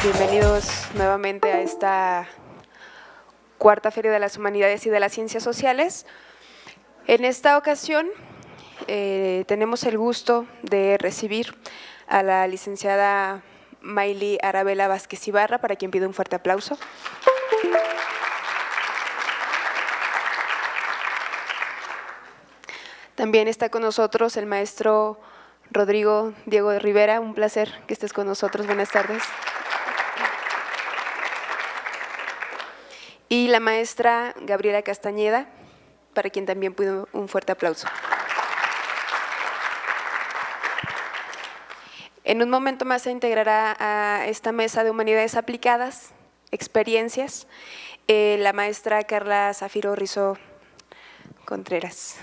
Bienvenidos nuevamente a esta cuarta Feria de las Humanidades y de las Ciencias Sociales. En esta ocasión tenemos el gusto de recibir a la licenciada Mayli Arabella Vázquez Ibarra, para quien pido un fuerte aplauso. También está con nosotros el maestro Rodrigo Diego de Rivera. Un placer que estés con nosotros. Buenas tardes. Y la maestra Gabriela Castañeda, para quien también pido un fuerte aplauso. En un momento más se integrará a esta mesa de humanidades aplicadas, experiencias, la maestra Carla Zafiro Rizo Contreras.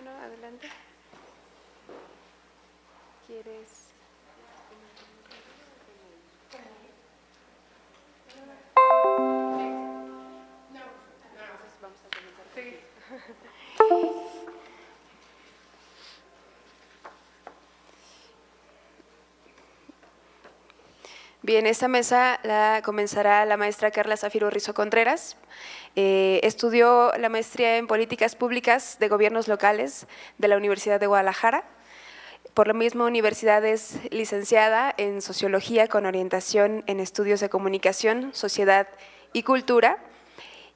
No, adelante. ¿Quieres? Vamos a comenzar. Sí. Bien, esta mesa la comenzará la maestra Carla Zafiro Rizo Contreras. Estudió la maestría en Políticas Públicas de Gobiernos Locales de la Universidad de Guadalajara. Por la misma universidad es licenciada en Sociología con orientación en Estudios de Comunicación, Sociedad y Cultura.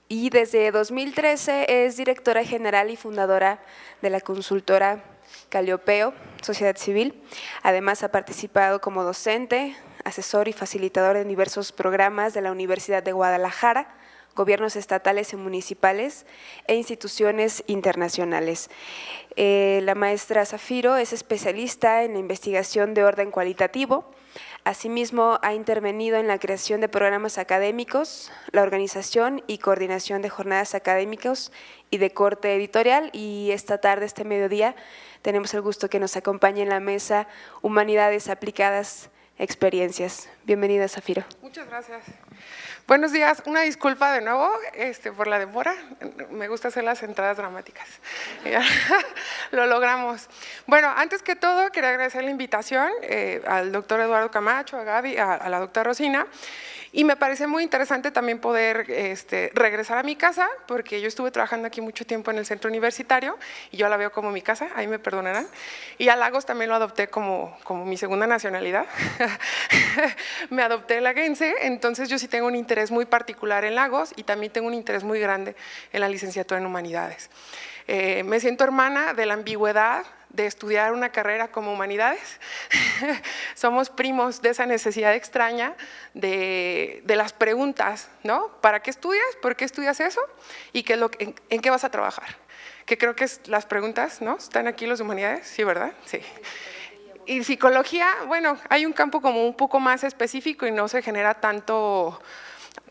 Y desde 2013 es directora general y fundadora de la consultora Calliope, Sociedad Civil. Además ha participado como docente, asesor y facilitador en diversos programas de la Universidad de Guadalajara, gobiernos estatales y municipales e instituciones internacionales. La maestra Zafiro es especialista en la investigación de orden cualitativo. Asimismo, ha intervenido en la creación de programas académicos, la organización y coordinación de jornadas académicas y de corte editorial. Y esta tarde, este mediodía, tenemos el gusto que nos acompañe en la mesa Humanidades Aplicadas, Experiencias. Bienvenida, Zafiro. Muchas gracias. Buenos días. Una disculpa de nuevo por la demora. Me gusta hacer las entradas dramáticas. Lo logramos. Bueno, antes que todo, quería agradecer la invitación al doctor Eduardo Camacho, a Gaby, a la doctora Rosina. Y me parece muy interesante también poder regresar a mi casa, porque yo estuve trabajando aquí mucho tiempo en el centro universitario y yo la veo como mi casa, ahí me perdonarán. Y a Lagos también lo adopté como mi segunda nacionalidad. Me adopté laguense, entonces yo sí tengo un interés muy particular en Lagos y también tengo un interés muy grande en la licenciatura en Humanidades. Me siento hermana de la ambigüedad de estudiar una carrera como Humanidades. Somos primos de esa necesidad extraña de las preguntas, ¿no? ¿Para qué estudias? ¿Por qué estudias eso? ¿Y qué es en qué vas a trabajar? Que creo que es las preguntas, ¿no? ¿Están aquí los de Humanidades? Sí, ¿verdad? Sí. Y psicología, bueno, hay un campo como un poco más específico y no se genera tanta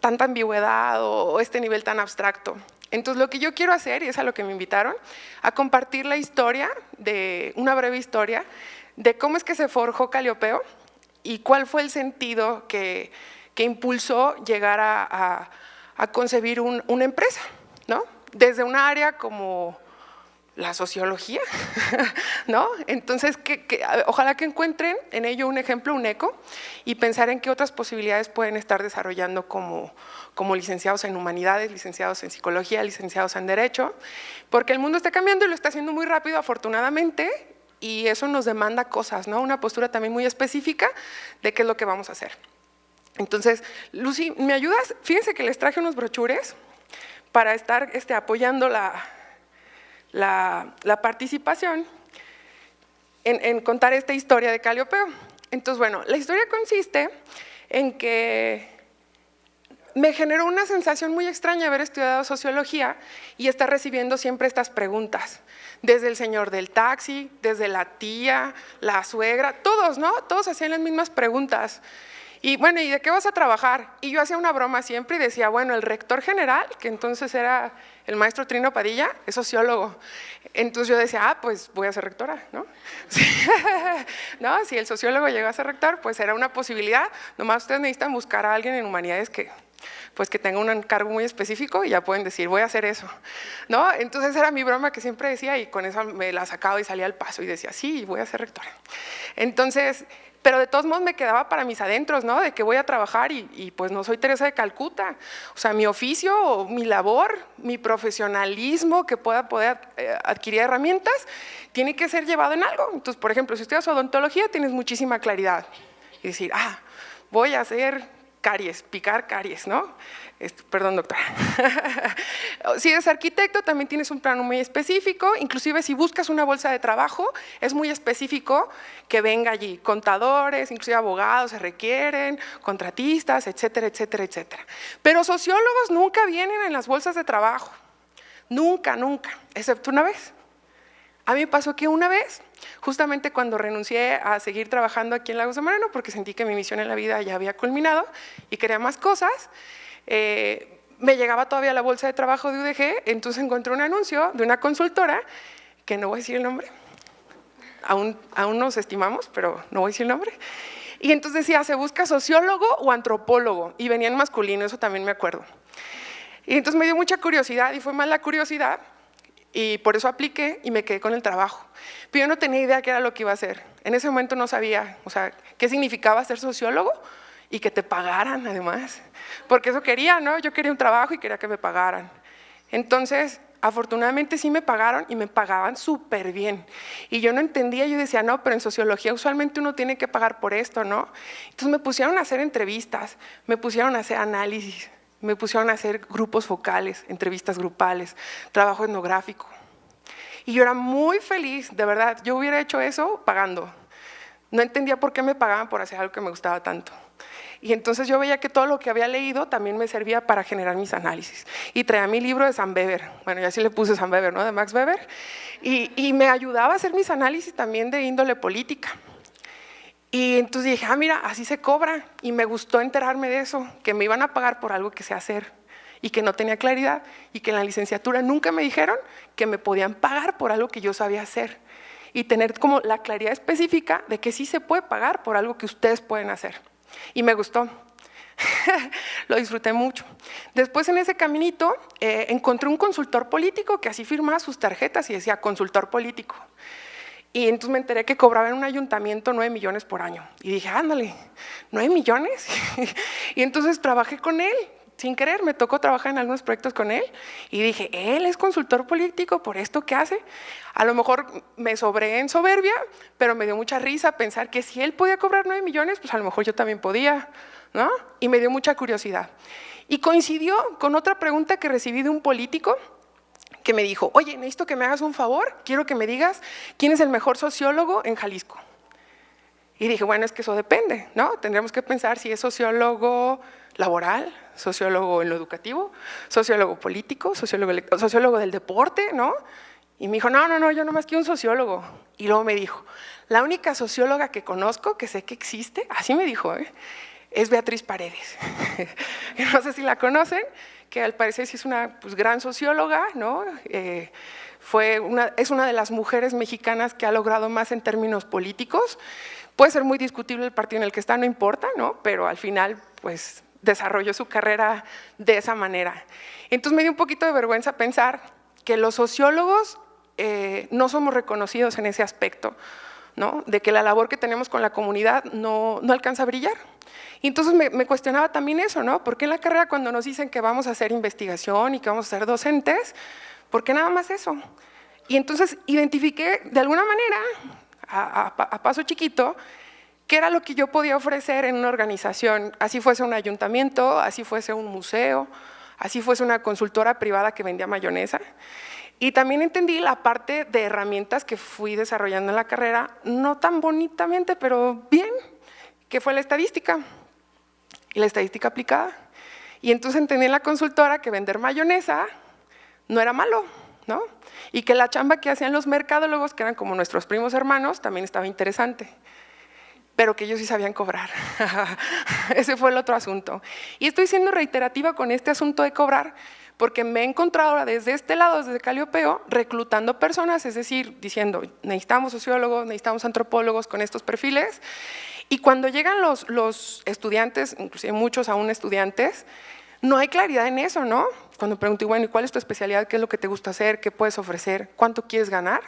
ambigüedad o este nivel tan abstracto. Entonces, lo que yo quiero hacer, y es a lo que me invitaron, a compartir la historia, una breve historia, de cómo es que se forjó Calliope y cuál fue el sentido que impulsó llegar a concebir una empresa, ¿no? Desde un área como la sociología, ¿no? Entonces, ojalá que encuentren en ello un ejemplo, un eco, y pensar en qué otras posibilidades pueden estar desarrollando como licenciados en Humanidades, licenciados en Psicología, licenciados en Derecho, porque el mundo está cambiando y lo está haciendo muy rápido, afortunadamente, y eso nos demanda cosas, ¿no? Una postura también muy específica de qué es lo que vamos a hacer. Entonces, Lucy, ¿me ayudas? Fíjense que les traje unos brochures para estar apoyando la participación en contar esta historia de Calliope. Entonces, bueno, la historia consiste en que me generó una sensación muy extraña haber estudiado sociología y estar recibiendo siempre estas preguntas, desde el señor del taxi, desde la tía, la suegra, todos, ¿no? Todos hacían las mismas preguntas. Y bueno, ¿y de qué vas a trabajar? Y yo hacía una broma siempre y decía, bueno, el rector general, que entonces era el maestro Trino Padilla, es sociólogo. Entonces yo decía, pues voy a ser rectora, ¿no? ¿No? Si el sociólogo llegó a ser rector, pues era una posibilidad. Nomás ustedes necesitan buscar a alguien en Humanidades que pues que tenga un cargo muy específico y ya pueden decir, voy a hacer eso, ¿no? Entonces era mi broma que siempre decía y con eso me la sacaba y salía al paso y decía, sí, voy a ser rectora. Entonces, pero de todos modos me quedaba para mis adentros, ¿no? De que voy a trabajar y pues no soy Teresa de Calcuta. O sea, mi oficio, mi labor, mi profesionalismo que pueda poder adquirir herramientas, tiene que ser llevado en algo. Entonces, por ejemplo, si estudias odontología, tienes muchísima claridad. Y decir, voy a hacer caries, picar caries, ¿no? Perdón, doctora. Si eres arquitecto, también tienes un plano muy específico, inclusive si buscas una bolsa de trabajo, es muy específico que venga allí. Contadores, inclusive abogados se requieren, contratistas, etcétera, etcétera, etcétera. Pero sociólogos nunca vienen en las bolsas de trabajo, nunca, nunca, excepto una vez. A mí me pasó que una vez, justamente cuando renuncié a seguir trabajando aquí en Lagos de Moreno, porque sentí que mi misión en la vida ya había culminado y quería más cosas, me llegaba todavía la bolsa de trabajo de UDG, entonces encontré un anuncio de una consultora, que no voy a decir el nombre, aún nos estimamos, pero no voy a decir el nombre, y entonces decía, se busca sociólogo o antropólogo, y venía en masculino, eso también me acuerdo. Y entonces me dio mucha curiosidad, y fue más la curiosidad, y por eso apliqué y me quedé con el trabajo. Pero yo no tenía idea qué era lo que iba a hacer. En ese momento no sabía, o sea, qué significaba ser sociólogo y que te pagaran además. Porque eso quería, ¿no? Yo quería un trabajo y quería que me pagaran. Entonces, afortunadamente sí me pagaron y me pagaban súper bien. Y yo no entendía, yo decía, no, pero en sociología usualmente uno tiene que pagar por esto, ¿no? Entonces me pusieron a hacer entrevistas, me pusieron a hacer análisis, me pusieron a hacer grupos focales, entrevistas grupales, trabajo etnográfico. Y yo era muy feliz, de verdad. Yo hubiera hecho eso pagando. No entendía por qué me pagaban por hacer algo que me gustaba tanto. Y entonces yo veía que todo lo que había leído también me servía para generar mis análisis. Y traía mi libro de Sam Weber, bueno, ya sí le puse Sam Weber, ¿no? De Max Weber. Y me ayudaba a hacer mis análisis también de índole política. Y entonces dije, mira, así se cobra. Y me gustó enterarme de eso, que me iban a pagar por algo que sé hacer y que no tenía claridad y que en la licenciatura nunca me dijeron que me podían pagar por algo que yo sabía hacer y tener como la claridad específica de que sí se puede pagar por algo que ustedes pueden hacer. Y me gustó. Lo disfruté mucho. Después en ese caminito encontré un consultor político que así firmaba sus tarjetas y decía consultor político. Y entonces me enteré que cobraba en un ayuntamiento 9 millones por año. Y dije, ándale, 9 millones. Y entonces trabajé con él, sin querer, me tocó trabajar en algunos proyectos con él. Y dije, él es consultor político por esto que hace. A lo mejor me sobré en soberbia, pero me dio mucha risa pensar que si él podía cobrar 9 millones, pues a lo mejor yo también podía, ¿no? Y me dio mucha curiosidad. Y coincidió con otra pregunta que recibí de un político, que me dijo, oye, necesito que me hagas un favor, quiero que me digas quién es el mejor sociólogo en Jalisco. Y dije, bueno, es que eso depende, ¿no? Tendremos que pensar si es sociólogo laboral, sociólogo en lo educativo, sociólogo político, sociólogo del deporte, ¿no? Y me dijo, no, yo nomás quiero un sociólogo. Y luego me dijo, la única socióloga que conozco, que sé que existe, así me dijo, es Beatriz Paredes. No sé si la conocen, que al parecer sí es una gran socióloga, ¿no? Es una de las mujeres mexicanas que ha logrado más en términos políticos. Puede ser muy discutible el partido en el que está, no importa, ¿no? Pero al final, pues, desarrolló su carrera de esa manera. Entonces me dio un poquito de vergüenza pensar que los sociólogos no somos reconocidos en ese aspecto, ¿no? De que la labor que tenemos con la comunidad no alcanza a brillar. Y entonces me cuestionaba también eso, ¿no? ¿Por qué en la carrera cuando nos dicen que vamos a hacer investigación y que vamos a ser docentes, por qué nada más eso? Y entonces identifiqué de alguna manera, a paso chiquito, qué era lo que yo podía ofrecer en una organización, así fuese un ayuntamiento, así fuese un museo, así fuese una consultora privada que vendía mayonesa. Y también entendí la parte de herramientas que fui desarrollando en la carrera, no tan bonitamente, pero bien, que fue la estadística, y la estadística aplicada. Y entonces entendí en la consultora que vender mayonesa no era malo, ¿no? Y que la chamba que hacían los mercadólogos, que eran como nuestros primos hermanos, también estaba interesante, pero que ellos sí sabían cobrar. Ese fue el otro asunto. Y estoy siendo reiterativa con este asunto de cobrar, porque me he encontrado ahora desde este lado, desde Calliope, reclutando personas, es decir, diciendo, necesitamos sociólogos, necesitamos antropólogos con estos perfiles, y cuando llegan los estudiantes, inclusive muchos aún estudiantes, no hay claridad en eso, ¿no? Cuando pregunto, bueno, ¿y cuál es tu especialidad? ¿Qué es lo que te gusta hacer? ¿Qué puedes ofrecer? ¿Cuánto quieres ganar?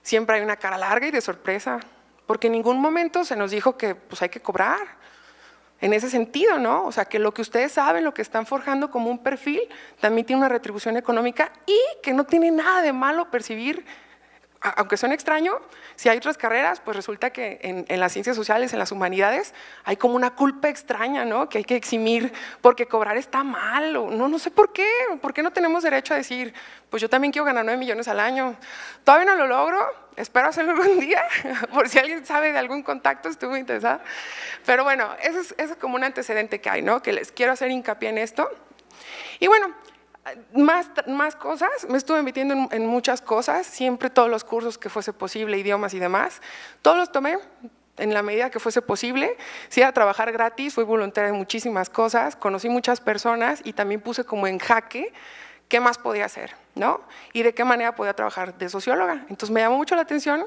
Siempre hay una cara larga y de sorpresa, porque en ningún momento se nos dijo que pues hay que cobrar. En ese sentido, ¿no? O sea, que lo que ustedes saben, lo que están forjando como un perfil, también tiene una retribución económica y que no tiene nada de malo percibir, aunque suene extraño, si hay otras carreras, pues resulta que en las ciencias sociales, en las humanidades, hay como una culpa extraña, ¿no? Que hay que eximir porque cobrar está mal, o no sé por qué no tenemos derecho a decir, pues yo también quiero ganar 9 millones al año. Todavía no lo logro, espero hacerlo algún día, por si alguien sabe de algún contacto, estoy muy interesada. Pero bueno, eso es como un antecedente que hay, ¿no? Que les quiero hacer hincapié en esto. Y bueno, más cosas, me estuve metiendo en muchas cosas, siempre todos los cursos que fuese posible, idiomas y demás, todos los tomé en la medida que fuese posible. Sí, a trabajar gratis, fui voluntaria en muchísimas cosas, conocí muchas personas y también puse como en jaque qué más podía hacer, ¿no? Y de qué manera podía trabajar de socióloga. Entonces me llamó mucho la atención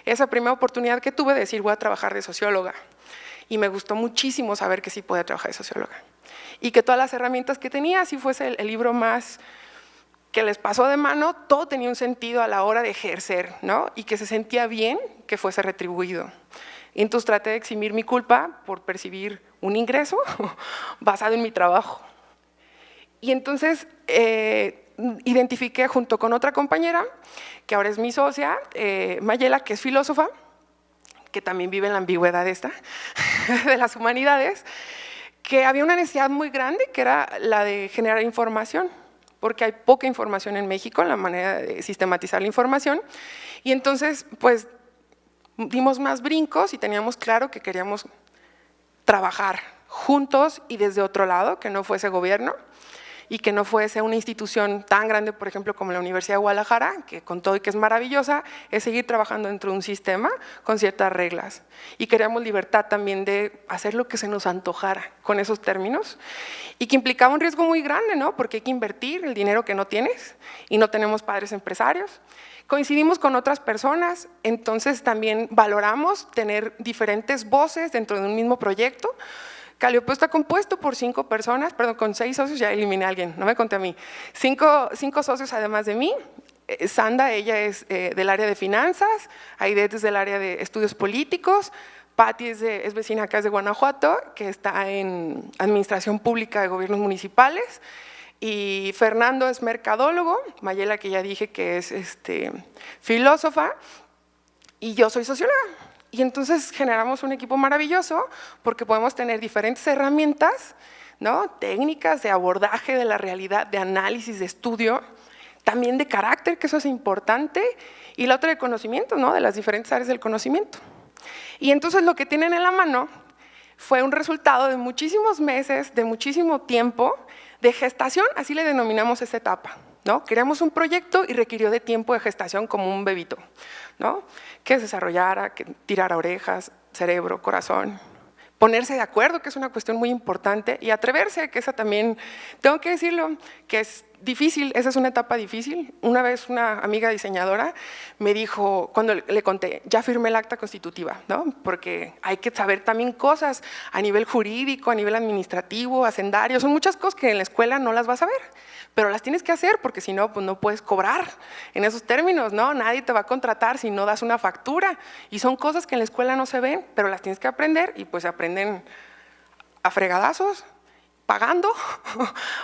esa primera oportunidad que tuve de decir voy a trabajar de socióloga. Y me gustó muchísimo saber que sí podía trabajar de socióloga. Y que todas las herramientas que tenía, si fuese el libro más que les pasó de mano, todo tenía un sentido a la hora de ejercer, ¿no? Y que se sentía bien que fuese retribuido. Y entonces traté de eximir mi culpa por percibir un ingreso basado en mi trabajo. Y entonces identifiqué junto con otra compañera, que ahora es mi socia, Mayela, que es filósofa, que también vive en la ambigüedad esta, de las humanidades, que había una necesidad muy grande, que era la de generar información, porque hay poca información en México en la manera de sistematizar la información, y entonces pues dimos más brincos y teníamos claro que queríamos trabajar juntos y desde otro lado, que no fuese gobierno, y que no fuese una institución tan grande, por ejemplo, como la Universidad de Guadalajara, que con todo y que es maravillosa, es seguir trabajando dentro de un sistema con ciertas reglas. Y queríamos libertad también de hacer lo que se nos antojara con esos términos, y que implicaba un riesgo muy grande, ¿no? Porque hay que invertir el dinero que no tienes, y no tenemos padres empresarios. Coincidimos con otras personas, entonces también valoramos tener diferentes voces dentro de un mismo proyecto. Calliope está compuesto por 5 personas, perdón, con 6 socios, ya eliminé a alguien, no me conté a mí. 5 socios además de mí. Sanda, ella es del área de finanzas, Aidet es del área de estudios políticos, Patti es vecina acá, es de Guanajuato, que está en administración pública de gobiernos municipales, y Fernando es mercadólogo, Mayela, que ya dije que es filósofa, y yo soy socióloga. Y entonces generamos un equipo maravilloso porque podemos tener diferentes herramientas, ¿no? Técnicas de abordaje de la realidad, de análisis, de estudio, también de carácter, que eso es importante, y la otra de conocimiento, ¿no? De las diferentes áreas del conocimiento. Y entonces lo que tienen en la mano fue un resultado de muchísimos meses, de muchísimo tiempo, de gestación, así le denominamos esta etapa, ¿no? Creamos un proyecto y requirió de tiempo de gestación como un bebito, ¿no? Que se desarrollara, que tirara orejas, cerebro, corazón, ponerse de acuerdo, que es una cuestión muy importante, y atreverse, que esa también, tengo que decirlo, que es difícil, esa es una etapa difícil. Una vez una amiga diseñadora me dijo, cuando le conté, ya firmé el acta constitutiva, ¿no? Porque hay que saber también cosas a nivel jurídico, a nivel administrativo, hacendario, son muchas cosas que en la escuela no las vas a ver, pero las tienes que hacer porque si no, pues no puedes cobrar en esos términos, ¿no? Nadie te va a contratar si no das una factura, y son cosas que en la escuela no se ven, pero las tienes que aprender, y pues se aprenden a fregadazos, pagando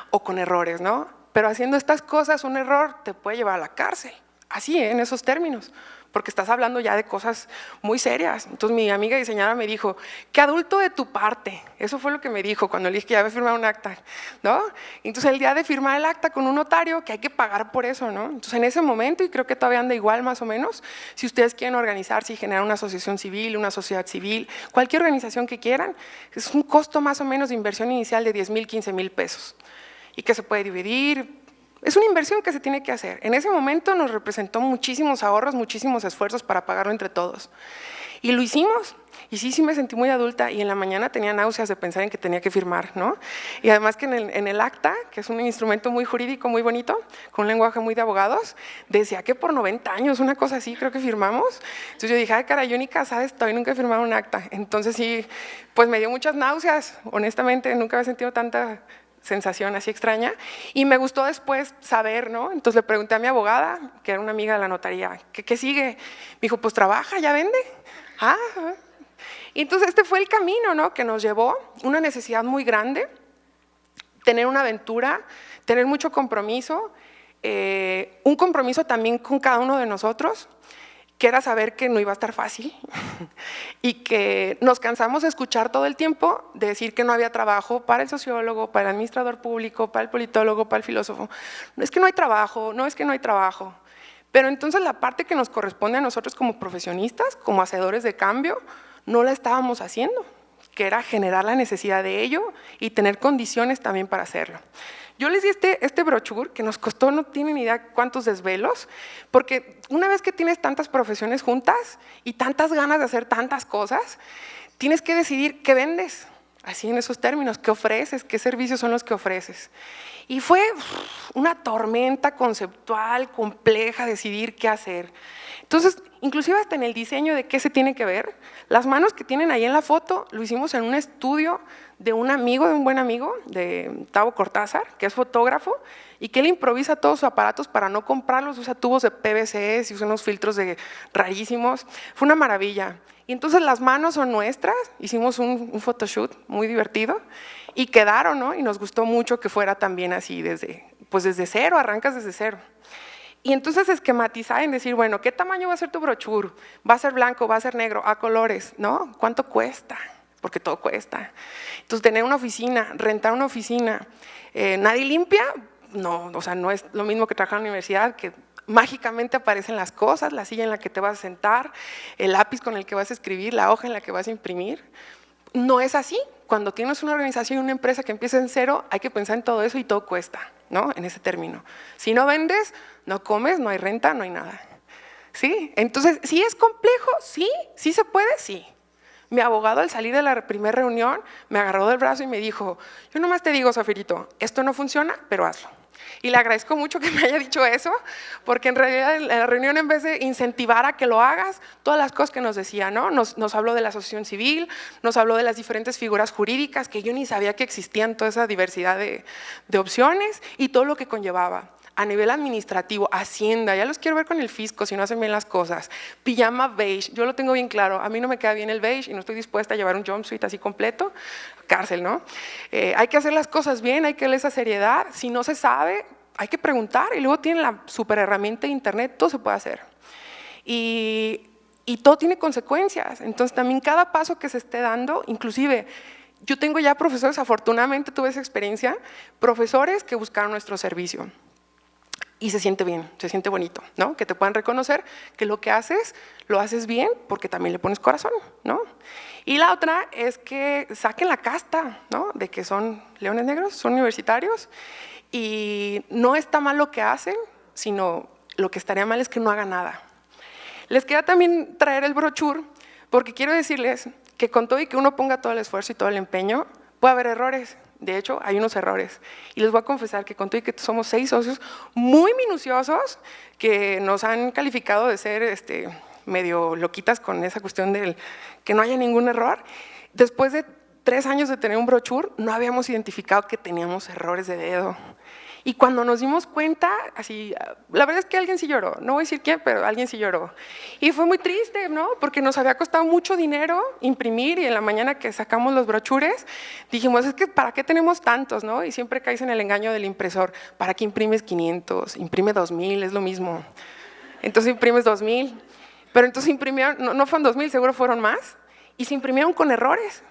o con errores, ¿no? Pero haciendo estas cosas, un error te puede llevar a la cárcel, así, en esos términos, porque estás hablando ya de cosas muy serias. Entonces mi amiga diseñadora me dijo, qué adulto de tu parte, eso fue lo que me dijo cuando le dije que ya había firmado un acta, ¿no? Entonces el día de firmar el acta con un notario, que hay que pagar por eso, ¿no? Entonces en ese momento, y creo que todavía anda igual más o menos, si ustedes quieren organizarse y generar una asociación civil, una sociedad civil, cualquier organización que quieran, es un costo más o menos de inversión inicial de 10,000, 15,000 pesos. Y que se puede dividir, es una inversión que se tiene que hacer. En ese momento nos representó muchísimos ahorros, muchísimos esfuerzos para pagarlo entre todos. Y lo hicimos, y sí me sentí muy adulta, y en la mañana tenía náuseas de pensar en que tenía que firmar, ¿no? Y además que en el acta, que es un instrumento muy jurídico, muy bonito, con un lenguaje muy de abogados, decía que por 90 años, una cosa así, creo que firmamos. Entonces yo dije, ay caray, yo ni casada estoy, nunca he firmado un acta. Entonces sí, pues me dio muchas náuseas, honestamente, nunca había sentido tanta sensación así extraña, y me gustó después saber, ¿no? Entonces le pregunté a mi abogada, que era una amiga de la notaría, ¿qué sigue? Me dijo, pues trabaja, ya vende. Y entonces este fue el camino, ¿no? Que nos llevó una necesidad muy grande, tener una aventura, tener mucho compromiso, un compromiso también con cada uno de nosotros, que era saber que no iba a estar fácil y que nos cansamos de escuchar todo el tiempo, de decir que no había trabajo para el sociólogo, para el administrador público, para el politólogo, para el filósofo. No es que no hay trabajo, no es que no hay trabajo. Pero entonces la parte que nos corresponde a nosotros como profesionistas, como hacedores de cambio, no la estábamos haciendo, que era generar la necesidad de ello y tener condiciones también para hacerlo. Yo les di este brochure que nos costó, no tienen ni idea cuántos desvelos, porque una vez que tienes tantas profesiones juntas y tantas ganas de hacer tantas cosas, tienes que decidir qué vendes, así en esos términos, qué ofreces, qué servicios son los que ofreces. Y fue una tormenta conceptual, compleja, decidir qué hacer. Entonces, inclusive hasta en el diseño de qué se tiene que ver, las manos que tienen ahí en la foto lo hicimos en un estudio de un amigo, de un buen amigo, de Tavo Cortázar, que es fotógrafo, y que él improvisa todos sus aparatos para no comprarlos, usa tubos de PVC y usa unos filtros rarísimos. Fue una maravilla. Y entonces las manos son nuestras, hicimos un photoshoot muy divertido y quedaron, ¿no? Y nos gustó mucho que fuera también así, desde cero, arrancas desde cero. Y entonces esquematizar en decir, bueno, ¿qué tamaño va a ser tu brochure? ¿Va a ser blanco, va a ser negro, a colores? ¿No? ¿Cuánto cuesta? Porque todo cuesta. Entonces tener una oficina, rentar una oficina, ¿nadie limpia? No, o sea, no es lo mismo que trabajar en la universidad, que mágicamente aparecen las cosas, la silla en la que te vas a sentar, el lápiz con el que vas a escribir, la hoja en la que vas a imprimir. No es así. Cuando tienes una organización y una empresa que empieza en cero, hay que pensar en todo eso y todo cuesta, ¿no? En ese término. Si no vendes, no comes, no hay renta, no hay nada. ¿Sí? Entonces, ¿sí es complejo? Sí. ¿Sí se puede? Sí. Mi abogado, al salir de la primera reunión, me agarró del brazo y me dijo, yo nomás te digo, Zafirito, esto no funciona, pero hazlo. Y le agradezco mucho que me haya dicho eso, porque en realidad en la reunión, en vez de incentivar a que lo hagas, todas las cosas que nos decía, ¿no? Nos habló de la asociación civil, nos habló de las diferentes figuras jurídicas, que yo ni sabía que existían toda esa diversidad de opciones y todo lo que conllevaba. A nivel administrativo, Hacienda, ya los quiero ver con el fisco si no hacen bien las cosas. Pijama beige, yo lo tengo bien claro, a mí no me queda bien el beige y no estoy dispuesta a llevar un jumpsuit así completo, cárcel, ¿no? Hay que hacer las cosas bien, hay que darle esa seriedad, si no se sabe, hay que preguntar y luego tienen la super herramienta de internet, todo se puede hacer. Y todo tiene consecuencias, entonces también cada paso que se esté dando, inclusive yo tengo ya profesores, afortunadamente tuve esa experiencia, profesores que buscaron nuestro servicio. Y se siente bien, se siente bonito, ¿no? Que te puedan reconocer que lo que haces, lo haces bien porque también le pones corazón, ¿no? Y la otra es que saquen la casta, ¿no? De que son leones negros, son universitarios y no está mal lo que hacen, sino lo que estaría mal es que no hagan nada. Les quería también traer el brochure porque quiero decirles que con todo y que uno ponga todo el esfuerzo y todo el empeño, puede haber errores. De hecho, hay unos errores. Y les voy a confesar que con todo y que somos 6 socios muy minuciosos que nos han calificado de ser medio loquitas con esa cuestión del que no haya ningún error. Después de 3 años de tener un brochure, no habíamos identificado que teníamos errores de dedo. Y cuando nos dimos cuenta, así, la verdad es que alguien sí lloró, no voy a decir quién, pero alguien sí lloró. Y fue muy triste, ¿no? Porque nos había costado mucho dinero imprimir y en la mañana que sacamos los brochures, dijimos, es que ¿para qué tenemos tantos, no? Y siempre caes en el engaño del impresor, ¿para qué imprimes 500? Imprime 2000, es lo mismo. Entonces imprimes 2000, pero entonces imprimieron, no fueron 2000, seguro fueron más, y se imprimieron con errores.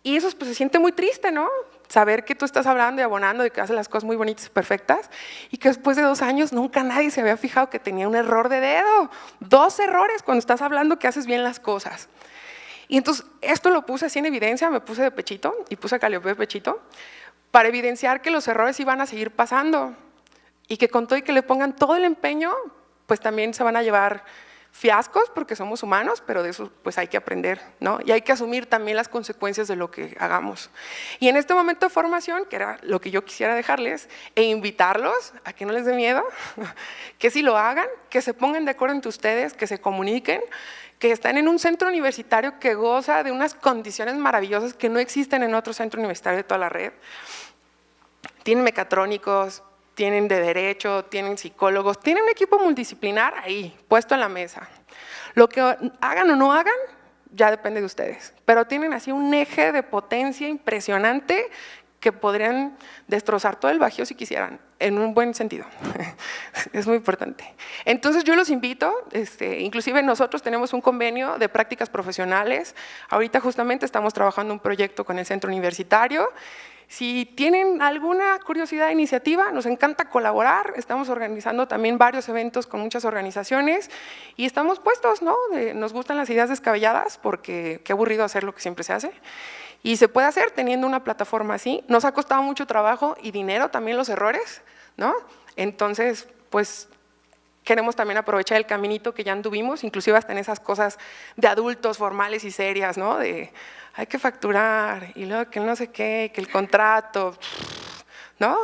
Y eso pues, se siente muy triste, ¿no? Saber que tú estás hablando y abonando de que haces las cosas muy bonitas y perfectas y que después de 2 años nunca nadie se había fijado que tenía un error de dedo. 2 errores cuando estás hablando que haces bien las cosas. Y entonces esto lo puse así en evidencia, me puse de pechito y puse a Calliope de pechito para evidenciar que los errores iban a seguir pasando y que con todo y que le pongan todo el empeño, pues también se van a llevar fiascos porque somos humanos, pero de eso pues hay que aprender, ¿no? Y hay que asumir también las consecuencias de lo que hagamos. Y en este momento de formación, que era lo que yo quisiera dejarles, e invitarlos a que no les dé miedo, que sí lo hagan, que se pongan de acuerdo entre ustedes, que se comuniquen, que están en un centro universitario que goza de unas condiciones maravillosas que no existen en otro centro universitario de toda la red. tienen mecatrónicos, tienen de derecho, tienen psicólogos, tienen un equipo multidisciplinar ahí, puesto en la mesa. Lo que hagan o no hagan, ya depende de ustedes, pero tienen así un eje de potencia impresionante que podrían destrozar todo el Bajío si quisieran, en un buen sentido. Es muy importante. Entonces yo los invito, inclusive nosotros tenemos un convenio de prácticas profesionales. Ahorita justamente estamos trabajando un proyecto con el centro universitario. Si tienen alguna curiosidad de iniciativa, nos encanta colaborar. Estamos organizando también varios eventos con muchas organizaciones y estamos puestos, ¿no? Nos gustan las ideas descabelladas porque qué aburrido hacer lo que siempre se hace. Y se puede hacer teniendo una plataforma así. Nos ha costado mucho trabajo y dinero también los errores, ¿no? Entonces, pues queremos también aprovechar el caminito que ya anduvimos, inclusive hasta en esas cosas de adultos formales y serias, ¿no? De hay que facturar y luego que no sé qué, que el contrato, ¿no?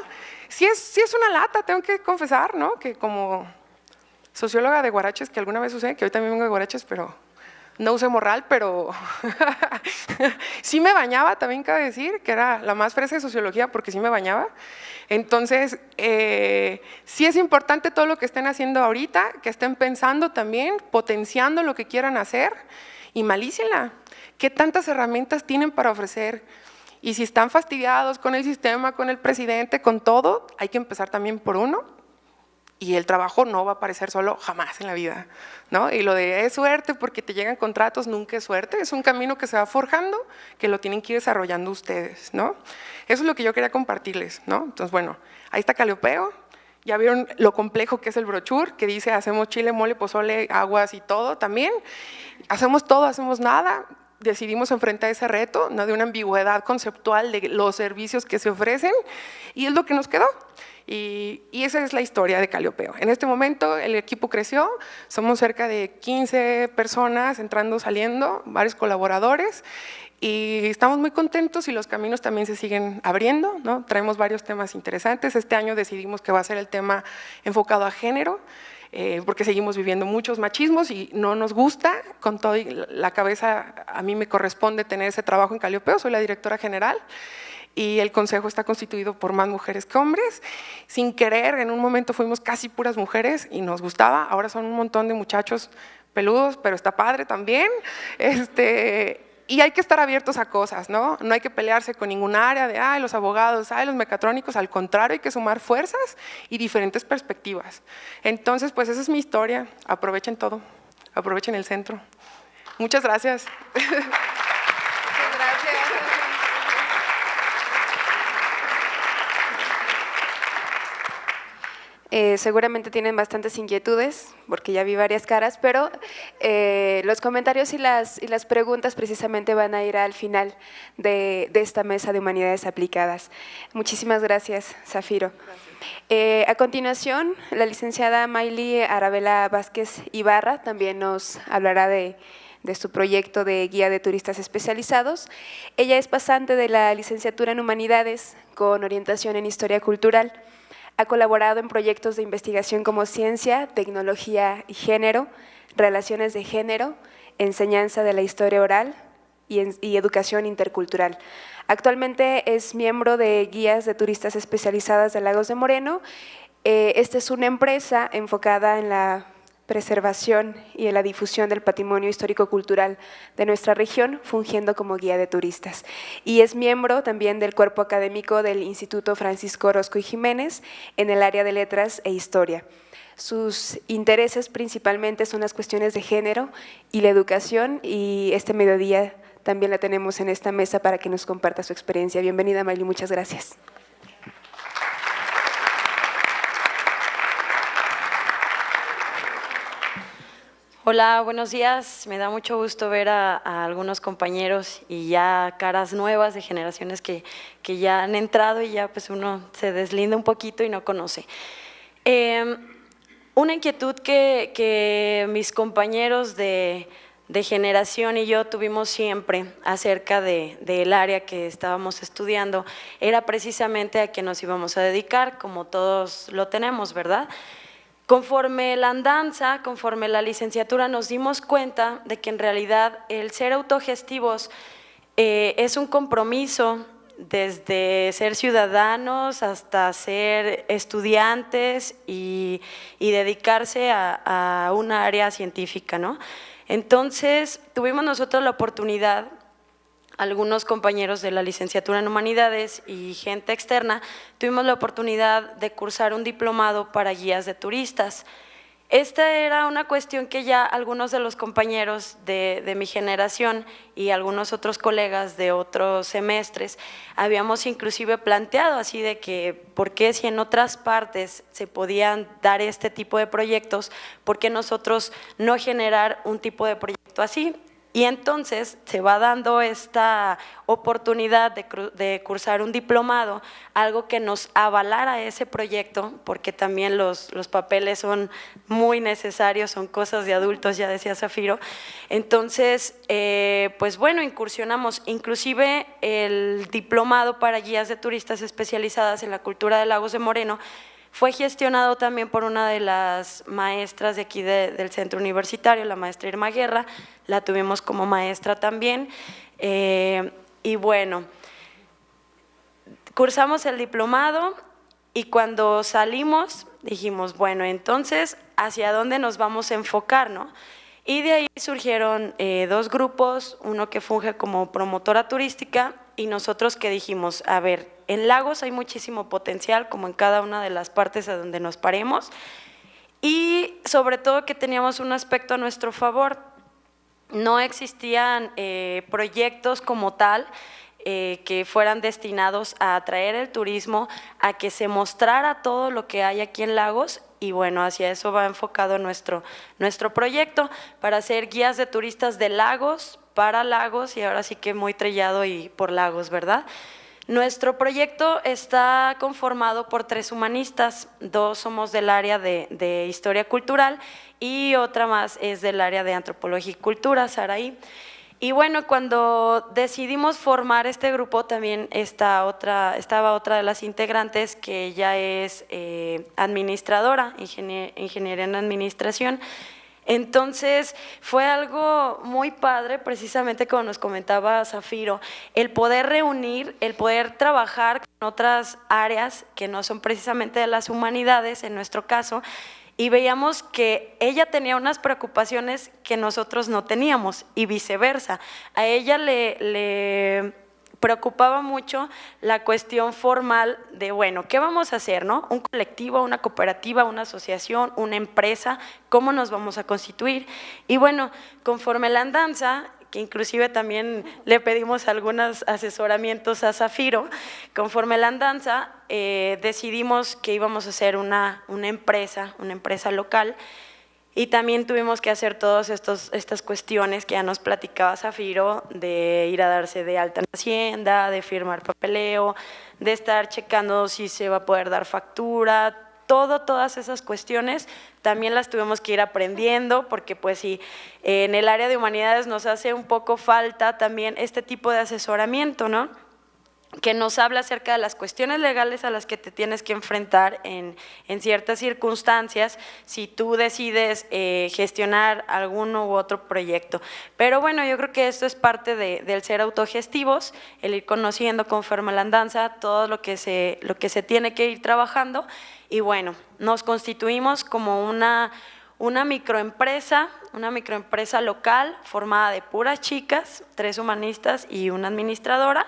Sí es una lata, tengo que confesar, ¿no? Que como socióloga de Guaraches, que alguna vez usé, que hoy también vengo de Guaraches, pero no usé morral, pero sí me bañaba, también cabe decir, que era la más fresa de sociología porque sí me bañaba. Entonces, sí es importante todo lo que estén haciendo ahorita, que estén pensando también, potenciando lo que quieran hacer y malícenla. ¿Qué tantas herramientas tienen para ofrecer? Y si están fastidiados con el sistema, con el presidente, con todo, hay que empezar también por uno. Y el trabajo no va a aparecer solo jamás en la vida, ¿no? Y lo de es suerte porque te llegan contratos, nunca es suerte, es un camino que se va forjando, que lo tienen que ir desarrollando ustedes, ¿no? Eso es lo que yo quería compartirles, ¿no? Entonces, bueno, ahí está Calliope, ya vieron lo complejo que es el brochure, que dice hacemos chile, mole, pozole, aguas y todo también, hacemos todo, hacemos nada. Decidimos enfrentar ese reto, ¿no? De una ambigüedad conceptual de los servicios que se ofrecen y es lo que nos quedó. Y esa es la historia de Calliope. En este momento el equipo creció, somos cerca de 15 personas entrando, saliendo, varios colaboradores y estamos muy contentos y los caminos también se siguen abriendo, ¿no? Traemos varios temas interesantes. Este año decidimos que va a ser el tema enfocado a género, porque seguimos viviendo muchos machismos y no nos gusta, con todo la cabeza a mí me corresponde tener ese trabajo en Calliope, soy la directora general y el consejo está constituido por más mujeres que hombres. Sin querer, en un momento fuimos casi puras mujeres y nos gustaba, ahora son un montón de muchachos peludos, pero está padre también. Y hay que estar abiertos a cosas, ¿no? No hay que pelearse con ningún área de, ay, los abogados, ay, los mecatrónicos, al contrario, hay que sumar fuerzas y diferentes perspectivas. Entonces, pues esa es mi historia, aprovechen todo, aprovechen el centro. Muchas gracias. Muchas gracias. Seguramente tienen bastantes inquietudes, porque ya vi varias caras, pero los comentarios y las preguntas precisamente van a ir al final de esta mesa de humanidades aplicadas. Muchísimas gracias, Zafiro. Gracias. A continuación, la licenciada Mayli Arabela Vázquez Ibarra también nos hablará de su proyecto de guía de turistas especializados. Ella es pasante de la licenciatura en Humanidades con orientación en Historia Cultural. Ha colaborado en proyectos de investigación como Ciencia, Tecnología y Género, Relaciones de Género, Enseñanza de la Historia Oral y Educación Intercultural. Actualmente es miembro de Guías de Turistas Especializadas de Lagos de Moreno. Esta es una empresa enfocada en la preservación y en la difusión del patrimonio histórico-cultural de nuestra región, fungiendo como guía de turistas. Y es miembro también del cuerpo académico del Instituto Francisco Orozco y Jiménez en el área de Letras e Historia. Sus intereses principalmente son las cuestiones de género y la educación, y este mediodía también la tenemos en esta mesa para que nos comparta su experiencia. Bienvenida, Mayli, muchas gracias. Hola, buenos días. Me da mucho gusto ver a algunos compañeros y ya caras nuevas de generaciones que ya han entrado y ya pues uno se deslinda un poquito y no conoce. Una inquietud que mis compañeros de generación y yo tuvimos siempre acerca del área que estábamos estudiando era precisamente a qué nos íbamos a dedicar, como todos lo tenemos, ¿verdad? Conforme la andanza, conforme la licenciatura, nos dimos cuenta de que en realidad el ser autogestivos es un compromiso desde ser ciudadanos hasta ser estudiantes y dedicarse a una área científica, ¿no? Entonces, tuvimos nosotros la oportunidad, algunos compañeros de la licenciatura en Humanidades y gente externa, tuvimos la oportunidad de cursar un diplomado para guías de turistas. Esta era una cuestión que ya algunos de los compañeros de mi generación y algunos otros colegas de otros semestres habíamos inclusive planteado, así de que por qué si en otras partes se podían dar este tipo de proyectos, por qué nosotros no generar un tipo de proyecto así. Y entonces se va dando esta oportunidad de cursar un diplomado, algo que nos avalara ese proyecto, porque también los papeles son muy necesarios, son cosas de adultos, ya decía Zafiro. Entonces, pues bueno, incursionamos, inclusive el diplomado para guías de turistas especializadas en la cultura de Lagos de Moreno, fue gestionado también por una de las maestras de aquí del centro universitario, la maestra Irma Guerra, la tuvimos como maestra también, y bueno, cursamos el diplomado y cuando salimos dijimos, bueno, entonces, ¿hacia dónde nos vamos a enfocar, no? Y de ahí surgieron dos grupos, uno que funge como promotora turística y nosotros que dijimos, a ver, en Lagos hay muchísimo potencial, como en cada una de las partes a donde nos paremos, y sobre todo que teníamos un aspecto a nuestro favor. No existían proyectos como tal que fueran destinados a atraer el turismo, a que se mostrara todo lo que hay aquí en Lagos, y bueno, hacia eso va enfocado nuestro proyecto, para ser guías de turistas de Lagos, para Lagos, y ahora sí que muy trillado y por Lagos, ¿verdad? Nuestro proyecto está conformado por 3 humanistas, 2 somos del área de Historia Cultural y otra más es del área de Antropología y Cultura, Saraí. Y bueno, cuando decidimos formar este grupo también estaba otra de las integrantes que ella es administradora, ingeniera en administración. Entonces fue algo muy padre, precisamente como nos comentaba Zafiro, el poder reunir, el poder trabajar con otras áreas que no son precisamente de las humanidades, en nuestro caso, y veíamos que ella tenía unas preocupaciones que nosotros no teníamos y viceversa. A ella le preocupaba mucho la cuestión formal de, bueno, ¿qué vamos a hacer, no? Un colectivo, una cooperativa, una asociación, una empresa, ¿cómo nos vamos a constituir? Y bueno, conforme la andanza, que inclusive también le pedimos algunos asesoramientos a Zafiro, conforme la andanza decidimos que íbamos a hacer una empresa local. Y también tuvimos que hacer todas estas cuestiones que ya nos platicaba Zafiro, de ir a darse de alta en Hacienda, de firmar papeleo, de estar checando si se va a poder dar factura, todas esas cuestiones también las tuvimos que ir aprendiendo, porque pues sí, en el área de humanidades nos hace un poco falta también este tipo de asesoramiento, ¿no? Que nos habla acerca de las cuestiones legales a las que te tienes que enfrentar en ciertas circunstancias si tú decides gestionar alguno u otro proyecto. Pero bueno, yo creo que esto es parte del ser autogestivos, el ir conociendo conforme la andanza todo lo que se tiene que ir trabajando, y bueno, nos constituimos como una microempresa local formada de puras chicas, 3 humanistas y una administradora.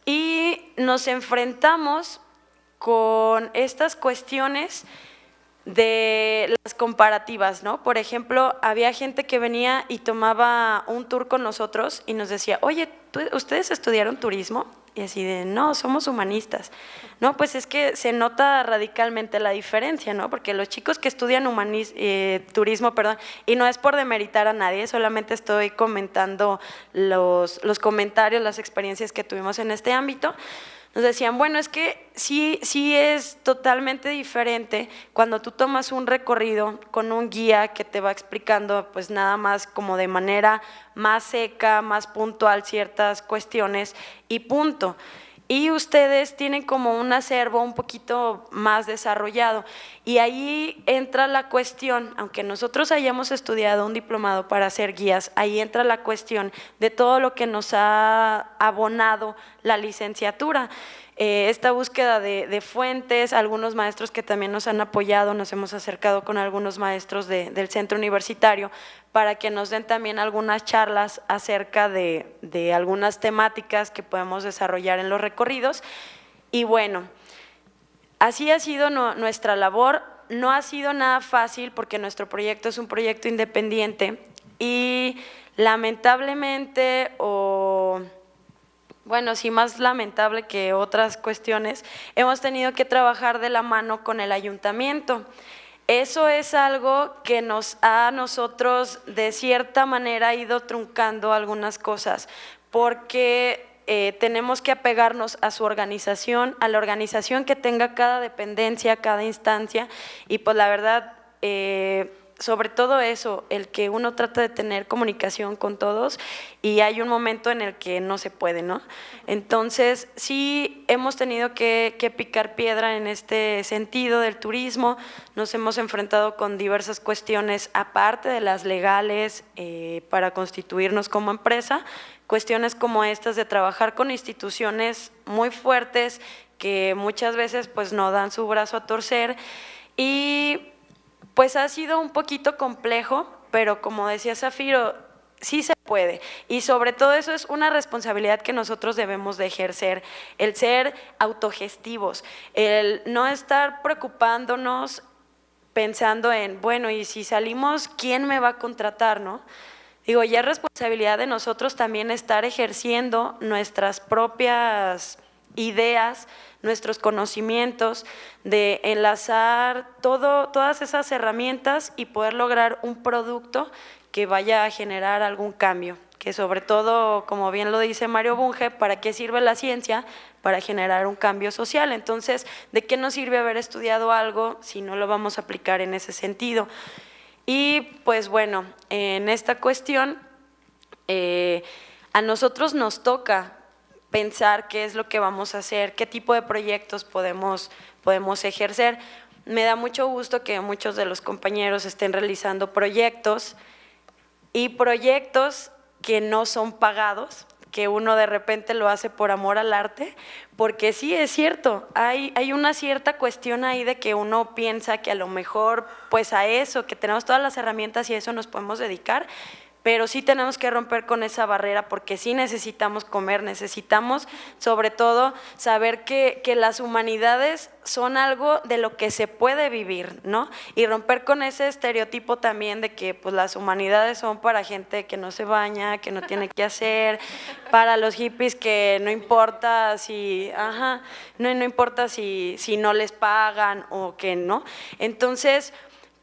Y nos enfrentamos con estas cuestiones de las comparativas, ¿no? Por ejemplo, había gente que venía y tomaba un tour con nosotros y nos decía, oye, ¿ustedes estudiaron turismo? Y así de, no, somos humanistas. No, pues es que se nota radicalmente la diferencia, ¿no? Porque los chicos que estudian turismo, y no es por demeritar a nadie, solamente estoy comentando los comentarios, las experiencias que tuvimos en este ámbito, nos decían, bueno, es que sí es totalmente diferente cuando tú tomas un recorrido con un guía que te va explicando pues nada más como de manera más seca, más puntual ciertas cuestiones y punto. y ustedes tienen como un acervo un poquito más desarrollado. Y ahí entra la cuestión, aunque nosotros hayamos estudiado un diplomado para hacer guías, ahí entra la cuestión de todo lo que nos ha abonado la licenciatura. Esta búsqueda de fuentes, algunos maestros que también nos han apoyado, nos hemos acercado con algunos maestros del centro universitario para que nos den también algunas charlas acerca de algunas temáticas que podemos desarrollar en los recorridos. Y bueno, así ha sido nuestra labor. No ha sido nada fácil porque nuestro proyecto es un proyecto independiente y lamentablemente, bueno, sí, más lamentable que otras cuestiones, hemos tenido que trabajar de la mano con el ayuntamiento. Eso es algo que a nosotros de cierta manera ha ido truncando algunas cosas, porque tenemos que apegarnos a su organización, a la organización que tenga cada dependencia, cada instancia, y pues la verdad, sobre todo eso, el que uno trata de tener comunicación con todos y hay un momento en el que no se puede, ¿no? Entonces, sí hemos tenido que picar piedra en este sentido del turismo, nos hemos enfrentado con diversas cuestiones, aparte de las legales, para constituirnos como empresa, cuestiones como estas de trabajar con instituciones muy fuertes que muchas veces pues no dan su brazo a torcer y pues ha sido un poquito complejo, pero como decía Zafiro, sí se puede. Y sobre todo eso es una responsabilidad que nosotros debemos de ejercer, el ser autogestivos, el no estar preocupándonos pensando en, bueno, y si salimos, ¿quién me va a contratar, no? Digo, ya es responsabilidad de nosotros también estar ejerciendo nuestras propias ideas, nuestros conocimientos, de enlazar todas esas herramientas y poder lograr un producto que vaya a generar algún cambio, que sobre todo, como bien lo dice Mario Bunge, ¿para qué sirve la ciencia? Para generar un cambio social. Entonces, ¿de qué nos sirve haber estudiado algo si no lo vamos a aplicar en ese sentido? Y pues bueno, en esta cuestión, a nosotros nos toca pensar qué es lo que vamos a hacer, qué tipo de proyectos podemos ejercer. Me da mucho gusto que muchos de los compañeros estén realizando proyectos y proyectos que no son pagados, que uno de repente lo hace por amor al arte, porque sí, es cierto, hay una cierta cuestión ahí de que uno piensa que a lo mejor pues a eso, que tenemos todas las herramientas y a eso nos podemos dedicar, pero sí tenemos que romper con esa barrera porque sí necesitamos comer, necesitamos sobre todo saber que las humanidades son algo de lo que se puede vivir, ¿no? Y romper con ese estereotipo también de que pues las humanidades son para gente que no se baña, que no tiene que hacer, para los hippies que no importa si, no importa si no les pagan o que no. Entonces,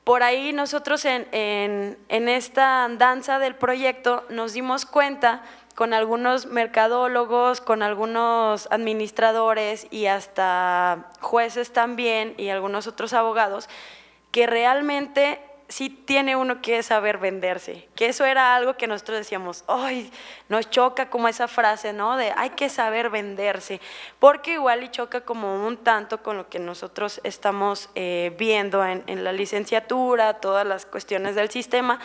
por ahí nosotros en esta andanza del proyecto nos dimos cuenta con algunos mercadólogos, con algunos administradores y hasta jueces también y algunos otros abogados, que realmente sí tiene uno que saber venderse, que eso era algo que nosotros decíamos, ¡ay! Nos choca como esa frase, ¿no? De hay que saber venderse, porque igual y choca como un tanto con lo que nosotros estamos viendo en la licenciatura, todas las cuestiones del sistema,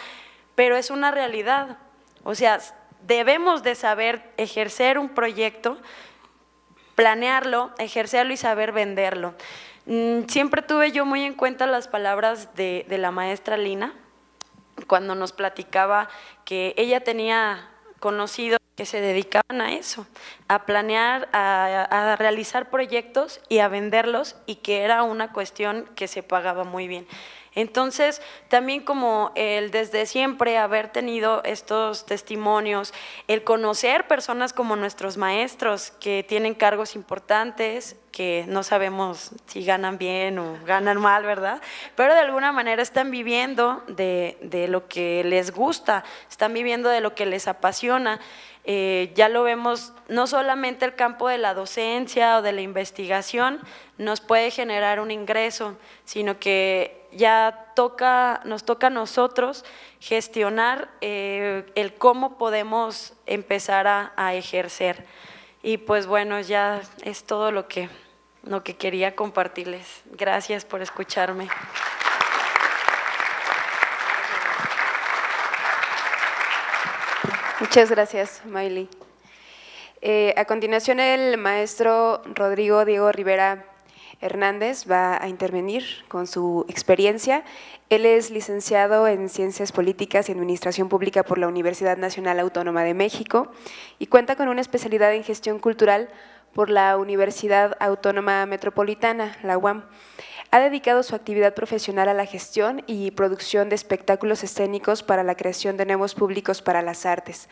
pero es una realidad, o sea, debemos de saber ejercer un proyecto, planearlo, ejercerlo y saber venderlo. Siempre tuve yo muy en cuenta las palabras de la maestra Lina, cuando nos platicaba que ella tenía conocidos que se dedicaban a eso, a planear, a realizar proyectos y a venderlos, y que era una cuestión que se pagaba muy bien. Entonces, también como el desde siempre haber tenido estos testimonios, el conocer personas como nuestros maestros que tienen cargos importantes, que no sabemos si ganan bien o ganan mal, ¿verdad? Pero de alguna manera están viviendo de lo que les gusta, están viviendo de lo que les apasiona. Ya lo vemos, no solamente el campo de la docencia o de la investigación nos puede generar un ingreso, sino que ya nos toca a nosotros gestionar el cómo podemos empezar a ejercer. Y pues bueno, ya es todo lo que quería compartirles. Gracias por escucharme. Muchas gracias, Maily. A continuación, el maestro Rodrigo Diego Rivera Hernández va a intervenir con su experiencia. Él es licenciado en Ciencias Políticas y Administración Pública por la Universidad Nacional Autónoma de México y cuenta con una especialidad en Gestión Cultural por la Universidad Autónoma Metropolitana, la UAM. Ha dedicado su actividad profesional a la gestión y producción de espectáculos escénicos para la creación de nuevos públicos para las artes.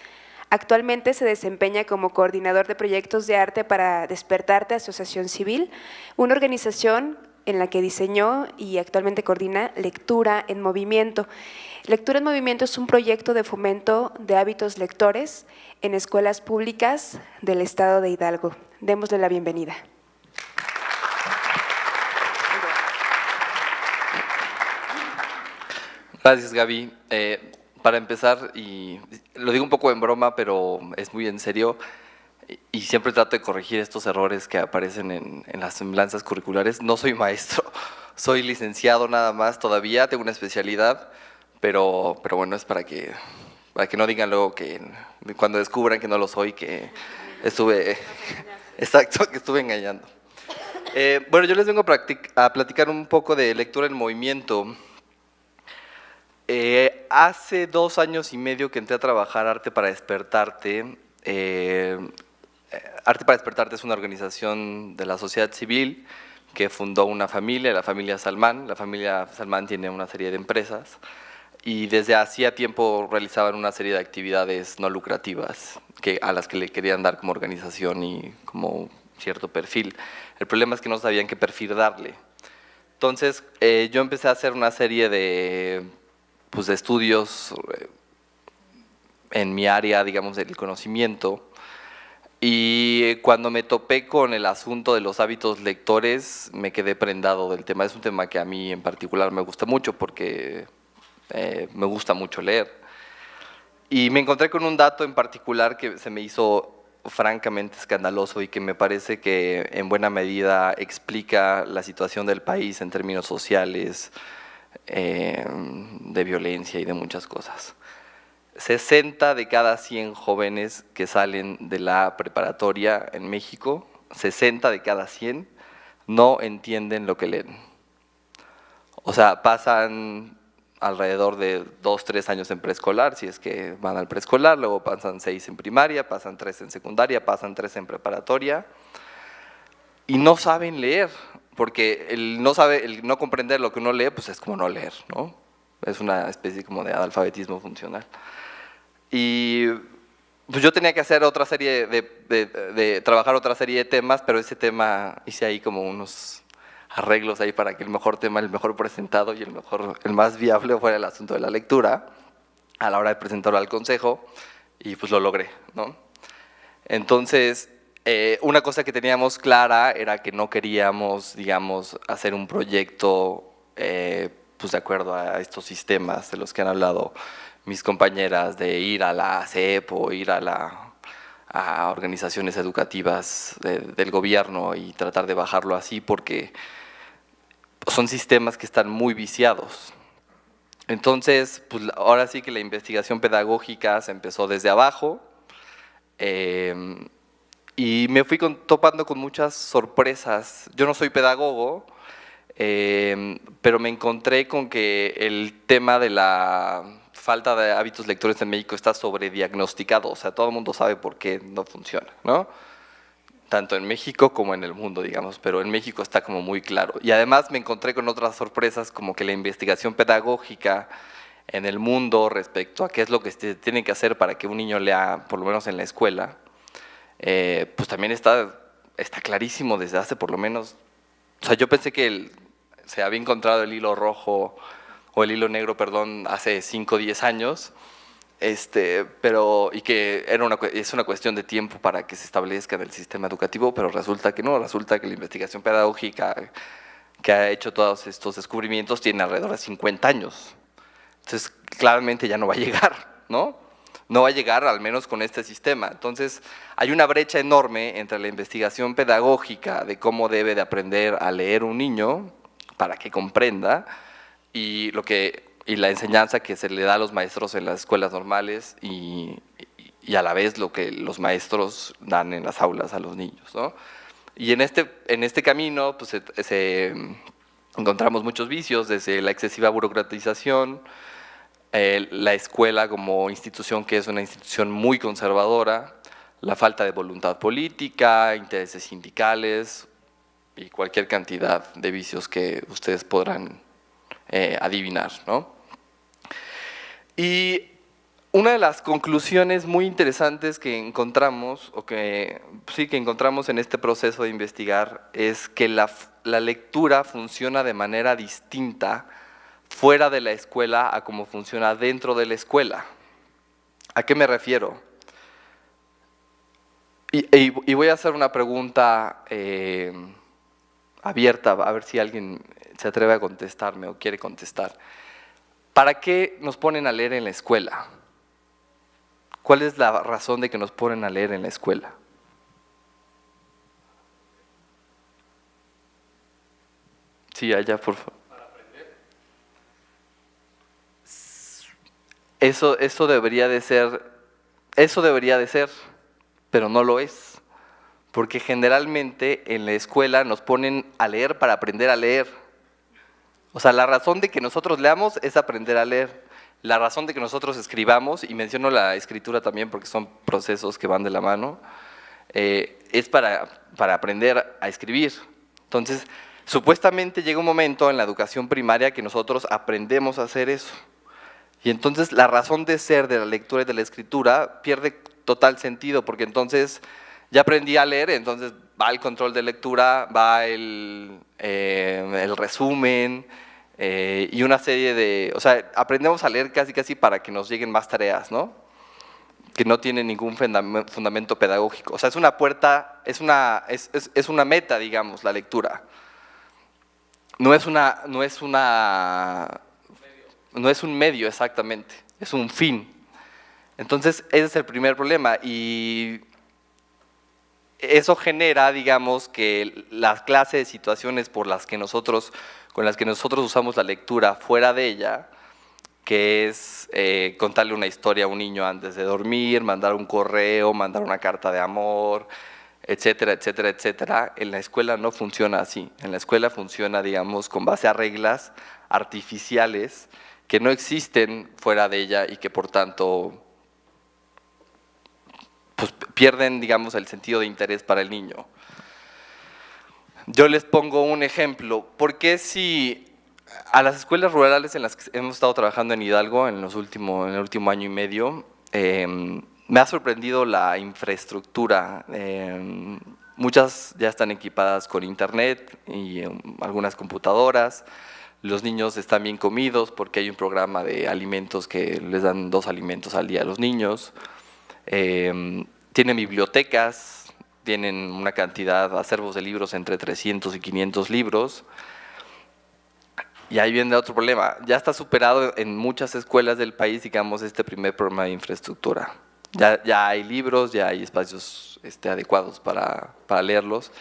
Actualmente se desempeña como coordinador de proyectos de arte para Despertarte Asociación Civil, una organización en la que diseñó y actualmente coordina Lectura en Movimiento. Lectura en Movimiento es un proyecto de fomento de hábitos lectores en escuelas públicas del estado de Hidalgo. Démosle la bienvenida. Gracias, Gaby. Para empezar, y lo digo un poco en broma, pero es muy en serio, y siempre trato de corregir estos errores que aparecen en las semblanzas curriculares. No soy maestro, soy licenciado nada más todavía, tengo una especialidad, pero bueno, es para que no digan luego que cuando descubran que no lo soy, que estuve, exacto, que estuve engañando. Bueno, yo les vengo a platicar un poco de Lectura en Movimiento. Hace 2 años y medio que entré a trabajar Arte para Despertarte. Arte para Despertarte es una organización de la sociedad civil que fundó una familia, la familia Salmán. La familia Salmán tiene una serie de empresas y desde hacía tiempo realizaban una serie de actividades no lucrativas a las que le querían dar como organización y como cierto perfil. El problema es que no sabían qué perfil darle. Entonces yo empecé a hacer una serie de estudios en mi área, digamos, del conocimiento, y cuando me topé con el asunto de los hábitos lectores, me quedé prendado del tema. Es un tema que a mí en particular me gusta mucho porque me gusta mucho leer. Y me encontré con un dato en particular que se me hizo francamente escandaloso y que me parece que en buena medida explica la situación del país en términos sociales, de violencia y de muchas cosas. 60 de cada 100 jóvenes que salen de la preparatoria en México, 60 de cada 100 no entienden lo que leen. O sea, pasan alrededor de 2-3 años en preescolar, si es que van al preescolar, luego pasan 6 en primaria, pasan 3 en secundaria, pasan 3 en preparatoria y no saben leer. Porque el no comprender lo que uno lee, pues es como no leer, ¿no? Es una especie como de analfabetismo funcional. Y pues yo tenía que hacer otra serie trabajar otra serie de temas, pero ese tema hice ahí como unos arreglos ahí para que el mejor tema, el mejor presentado y el más viable fuera el asunto de la lectura a la hora de presentarlo al consejo, y pues lo logré, ¿no? Entonces, una cosa que teníamos clara era que no queríamos, digamos, hacer un proyecto pues de acuerdo a estos sistemas de los que han hablado mis compañeras, de ir a la CEP o ir a organizaciones educativas del gobierno y tratar de bajarlo así, porque son sistemas que están muy viciados. Entonces, pues ahora sí que la investigación pedagógica se empezó desde abajo, y me fui topando con muchas sorpresas. Yo no soy pedagogo, pero me encontré con que el tema de la falta de hábitos lectores en México está sobrediagnosticado. O sea, todo el mundo sabe por qué no funciona, ¿no? Tanto en México como en el mundo, digamos, pero en México está como muy claro. Y además me encontré con otras sorpresas, como que la investigación pedagógica en el mundo respecto a qué es lo que se tiene que hacer para que un niño lea, por lo menos en la escuela, pues también está clarísimo desde hace por lo menos, o sea, yo pensé que se había encontrado el hilo rojo o el hilo negro, perdón, hace 5 o 10 años, y que es una cuestión de tiempo para que se establezca en el sistema educativo, pero resulta que no, resulta que la investigación pedagógica que ha hecho todos estos descubrimientos tiene alrededor de 50 años. Entonces, claramente ya no va a llegar, ¿no? No va a llegar, al menos con este sistema. Entonces, hay una brecha enorme entre la investigación pedagógica de cómo debe de aprender a leer un niño para que comprenda y la enseñanza que se le da a los maestros en las escuelas normales y a la vez lo que los maestros dan en las aulas a los niños, ¿no? Y en este camino pues, encontramos muchos vicios, desde la excesiva burocratización, la escuela como institución que es una institución muy conservadora, la falta de voluntad política, intereses sindicales y cualquier cantidad de vicios que ustedes podrán adivinar, ¿no? Y una de las conclusiones muy interesantes que encontramos, que encontramos en este proceso de investigar, es que la lectura funciona de manera distinta fuera de la escuela a cómo funciona dentro de la escuela. ¿A qué me refiero? Y voy a hacer una pregunta abierta, a ver si alguien se atreve a contestarme o quiere contestar. ¿Para qué nos ponen a leer en la escuela? ¿Cuál es la razón de que nos ponen a leer en la escuela? Sí, allá, por favor. Eso debería de ser, pero no lo es, porque generalmente en la escuela nos ponen a leer para aprender a leer. O sea, la razón de que nosotros leamos es aprender a leer. La razón de que nosotros escribamos, y menciono la escritura también porque son procesos que van de la mano, es para aprender a escribir. Entonces, supuestamente llega un momento en la educación primaria que nosotros aprendemos a hacer eso. Y entonces la razón de ser de la lectura y de la escritura pierde total sentido, porque entonces ya aprendí a leer, entonces va el control de lectura, va el resumen y una serie de… O sea, aprendemos a leer casi para que nos lleguen más tareas, ¿no? Que no tienen ningún fundamento pedagógico. O sea, es una puerta, es una meta, digamos, la lectura. No es un medio exactamente, es un fin. Entonces, ese es el primer problema y eso genera, digamos, que la clase de situaciones con las que nosotros usamos la lectura fuera de ella, que es contarle una historia a un niño antes de dormir, mandar un correo, mandar una carta de amor, etcétera, etcétera, etcétera. En la escuela no funciona así. En la escuela funciona, digamos, con base a reglas artificiales que no existen fuera de ella y que por tanto pues, pierden, digamos, el sentido de interés para el niño. Yo les pongo un ejemplo. ¿Por qué si a las escuelas rurales en las que hemos estado trabajando en Hidalgo en el último año y medio, me ha sorprendido la infraestructura? Muchas ya están equipadas con internet y algunas computadoras. Los niños están bien comidos porque hay un programa de alimentos que les dan 2 alimentos al día a los niños. Tienen bibliotecas, tienen una cantidad, acervos de libros entre 300 y 500 libros. Y ahí viene otro problema. Ya está superado en muchas escuelas del país, digamos, este primer problema de infraestructura. Ya hay libros, ya hay espacios adecuados para leerlos.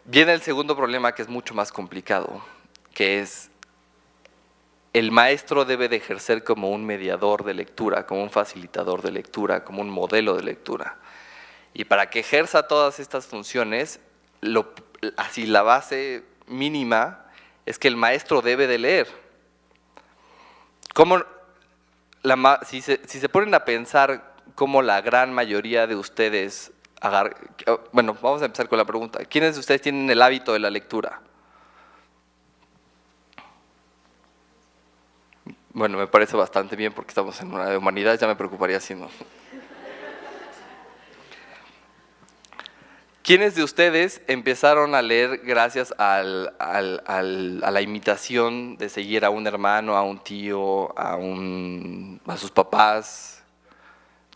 Viene el segundo problema, que es mucho más complicado, que es el maestro debe de ejercer como un mediador de lectura, como un facilitador de lectura, como un modelo de lectura. Y para que ejerza todas estas funciones, así la base mínima es que el maestro debe de leer. Si se ponen a pensar cómo la gran mayoría de ustedes… Bueno, vamos a empezar con la pregunta. ¿Quiénes de ustedes tienen el hábito de la lectura? Bueno, me parece bastante bien porque estamos en una de humanidades, ya me preocuparía si no. ¿Quiénes de ustedes empezaron a leer gracias a la imitación de seguir a un hermano, a un tío, a sus papás?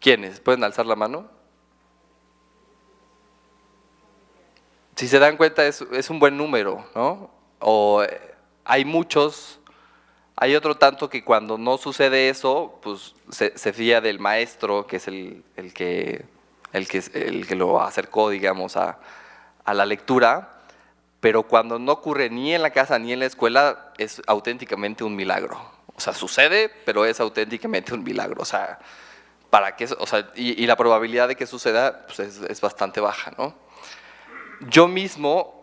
¿Quiénes? ¿Pueden alzar la mano? Si se dan cuenta, es un buen número, ¿no? Hay muchos Hay otro tanto que cuando no sucede eso, pues se fía del maestro, que es el que lo acercó, digamos, a la lectura, pero cuando no ocurre ni en la casa ni en la escuela, es auténticamente un milagro. O sea, sucede, pero es auténticamente un milagro. O sea, y la probabilidad de que suceda pues es bastante baja, ¿no? Yo mismo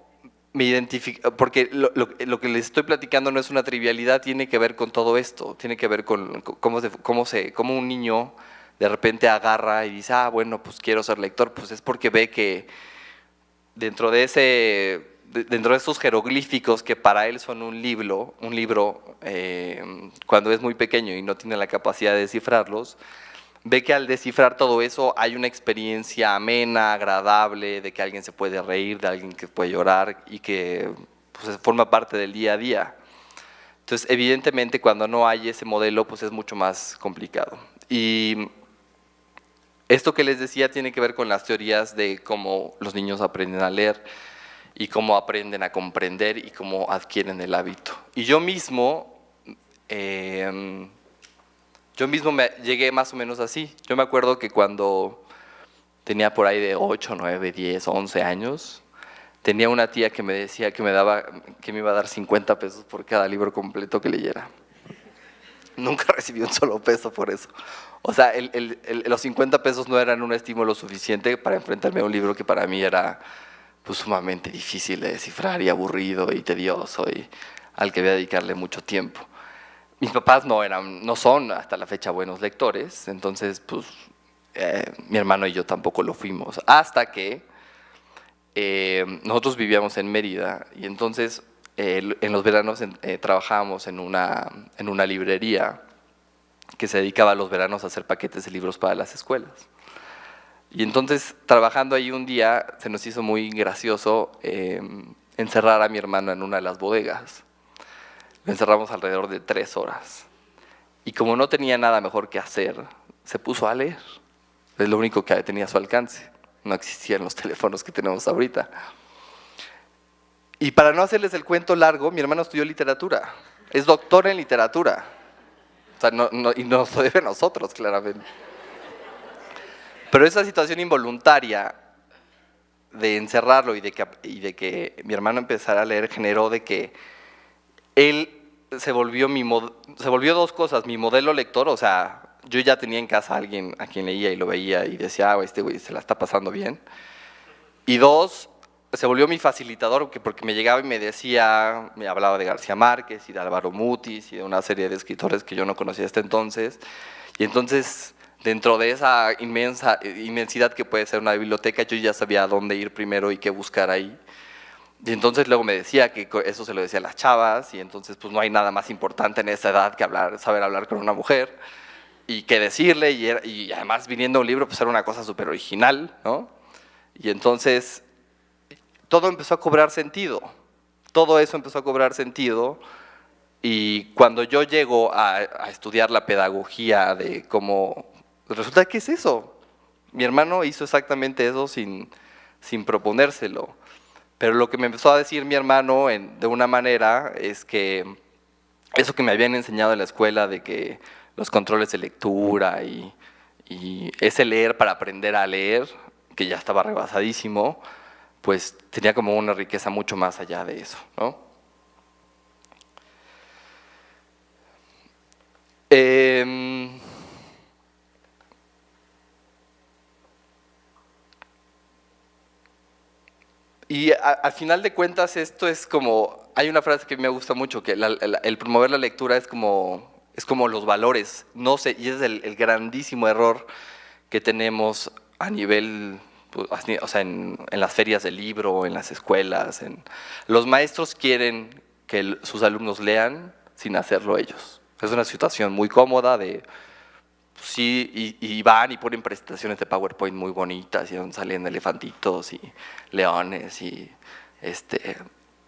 me identifico, porque lo que les estoy platicando no es una trivialidad, tiene que ver con todo esto, tiene que ver con cómo un niño de repente agarra y dice, bueno, pues quiero ser lector, pues es porque ve que dentro de estos jeroglíficos que para él son un libro, cuando es muy pequeño y no tiene la capacidad de descifrarlos, ve que al descifrar todo eso hay una experiencia amena, agradable, de que alguien se puede reír, de alguien que puede llorar y que pues, forma parte del día a día. Entonces, evidentemente, cuando no hay ese modelo, pues es mucho más complicado. Y esto que les decía tiene que ver con las teorías de cómo los niños aprenden a leer y cómo aprenden a comprender y cómo adquieren el hábito. Y yo mismo me llegué más o menos así. Yo me acuerdo que cuando tenía por ahí de 8, 9, 10, 11 años, tenía una tía que me decía que me iba a dar 50 pesos por cada libro completo que leyera. Nunca recibí un solo peso por eso. O sea, los 50 pesos no eran un estímulo suficiente para enfrentarme a un libro que para mí era pues, sumamente difícil de descifrar y aburrido y tedioso y al que había que dedicarle mucho tiempo. Mis papás no son hasta la fecha buenos lectores, entonces pues mi hermano y yo tampoco lo fuimos, hasta que nosotros vivíamos en Mérida y entonces en los veranos trabajábamos en una librería que se dedicaba a los veranos a hacer paquetes de libros para las escuelas. Y entonces trabajando ahí un día se nos hizo muy gracioso encerrar a mi hermano en una de las bodegas. Lo encerramos alrededor de 3 horas. Y como no tenía nada mejor que hacer, se puso a leer. Es lo único que tenía a su alcance. No existían los teléfonos que tenemos ahorita. Y para no hacerles el cuento largo, mi hermano estudió literatura. Es doctor en literatura. O sea, y nos lo debe a nosotros, claramente. Pero esa situación involuntaria de encerrarlo y de que mi hermano empezara a leer generó de que él se volvió 2 cosas, mi modelo lector, o sea, yo ya tenía en casa a alguien a quien leía y lo veía y decía, este güey se la está pasando bien. Y 2, se volvió mi facilitador, porque me llegaba y me hablaba de García Márquez y de Álvaro Mutis y de una serie de escritores que yo no conocía hasta entonces. Y entonces, dentro de esa inmensidad que puede ser una biblioteca, yo ya sabía a dónde ir primero y qué buscar ahí. Y entonces luego me decía que eso se lo decía a las chavas y entonces pues no hay nada más importante en esa edad que saber hablar con una mujer y que decirle y además viniendo a un libro pues era una cosa súper original, ¿no? Y entonces todo empezó a cobrar sentido, todo eso empezó a cobrar sentido y cuando yo llego a estudiar la pedagogía de cómo, resulta que es eso, mi hermano hizo exactamente eso sin proponérselo. Pero lo que me empezó a decir mi hermano de una manera es que eso que me habían enseñado en la escuela de que los controles de lectura y ese leer para aprender a leer, que ya estaba rebasadísimo, pues tenía como una riqueza mucho más allá de eso, ¿no? Y al final de cuentas esto es como, hay una frase que me gusta mucho, que el promover la lectura es como los valores, no sé, y es el grandísimo error que tenemos a nivel, pues, o sea, en las ferias del libro, en las escuelas, los maestros quieren que sus alumnos lean sin hacerlo ellos. Es una situación muy cómoda de sí, y van y ponen presentaciones de PowerPoint muy bonitas y donde salen elefantitos y leones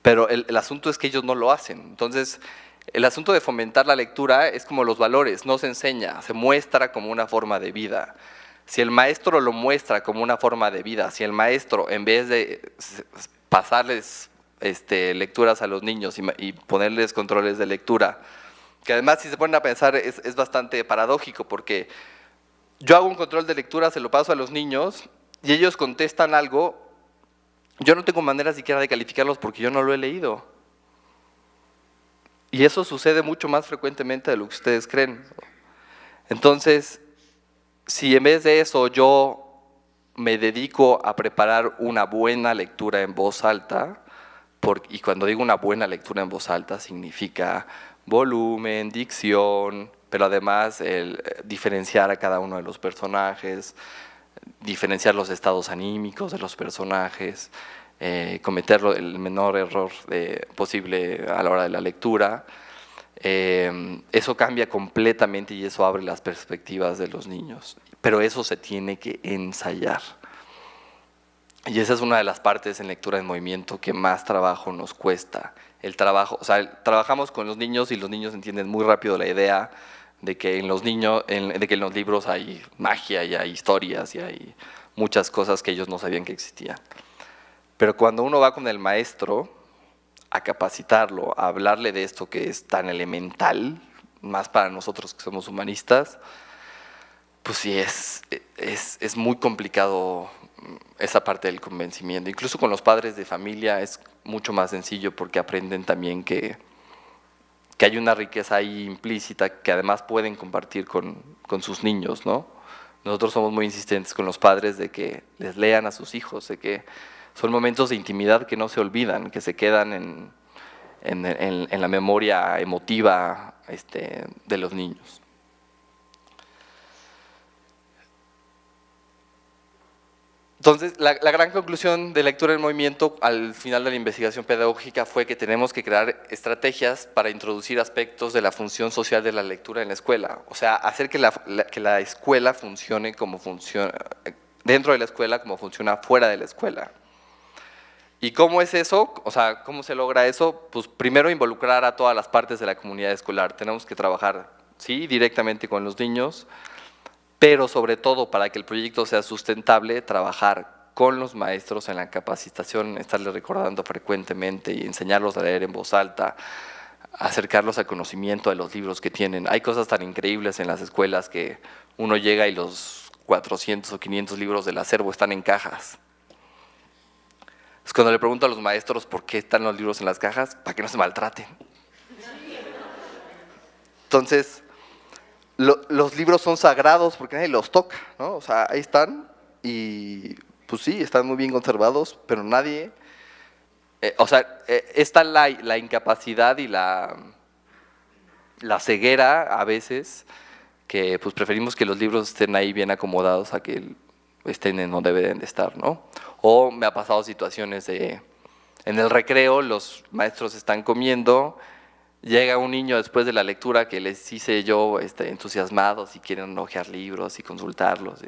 pero el asunto es que ellos no lo hacen. Entonces, el asunto de fomentar la lectura es como los valores, no se enseña, se muestra como una forma de vida. Si el maestro lo muestra como una forma de vida, si el maestro en vez de pasarles lecturas a los niños y ponerles controles de lectura, que además si se ponen a pensar es bastante paradójico, porque yo hago un control de lectura, se lo paso a los niños y ellos contestan algo, yo no tengo manera siquiera de calificarlos porque yo no lo he leído. Y eso sucede mucho más frecuentemente de lo que ustedes creen. Entonces, si en vez de eso yo me dedico a preparar una buena lectura en voz alta, y cuando digo una buena lectura en voz alta significa volumen, dicción, pero además el diferenciar a cada uno de los personajes, diferenciar los estados anímicos de los personajes, cometer el menor error posible a la hora de la lectura. Eso cambia completamente y eso abre las perspectivas de los niños, pero eso se tiene que ensayar. Y esa es una de las partes en lectura en movimiento que más trabajo nos cuesta. El trabajo, o sea, trabajamos con los niños y los niños entienden muy rápido la idea de que en los libros hay magia y hay historias y hay muchas cosas que ellos no sabían que existían. Pero cuando uno va con el maestro a capacitarlo, a hablarle de esto que es tan elemental, más para nosotros que somos humanistas, pues sí, es muy complicado esa parte del convencimiento. Incluso con los padres de familia es mucho más sencillo porque aprenden también que hay una riqueza ahí implícita que además pueden compartir con sus niños, ¿no? Nosotros somos muy insistentes con los padres de que les lean a sus hijos, de que son momentos de intimidad que no se olvidan, que se quedan en la memoria emotiva de los niños. Entonces, la gran conclusión de lectura en movimiento al final de la investigación pedagógica fue que tenemos que crear estrategias para introducir aspectos de la función social de la lectura en la escuela. O sea, hacer que la escuela funcione como funciona, dentro de la escuela como funciona fuera de la escuela. ¿Y cómo es eso? O sea, ¿cómo se logra eso? Pues primero involucrar a todas las partes de la comunidad escolar. Tenemos que trabajar, sí, directamente con los niños, pero sobre todo para que el proyecto sea sustentable, trabajar con los maestros en la capacitación, estarles recordando frecuentemente y enseñarlos a leer en voz alta, acercarlos al conocimiento de los libros que tienen. Hay cosas tan increíbles en las escuelas que uno llega y los 400 o 500 libros del acervo están en cajas. Es cuando le pregunto a los maestros por qué están los libros en las cajas, para que no se maltraten. Entonces, los libros son sagrados porque nadie los toca, ¿no? O sea, ahí están y pues sí, están muy bien conservados, pero nadie, está la incapacidad y la ceguera a veces, que pues preferimos que los libros estén ahí bien acomodados a que estén en donde deben de estar, ¿no? O me ha pasado situaciones en el recreo, los maestros están comiendo, llega un niño después de la lectura que les hice yo entusiasmados y quieren hojear libros y consultarlos.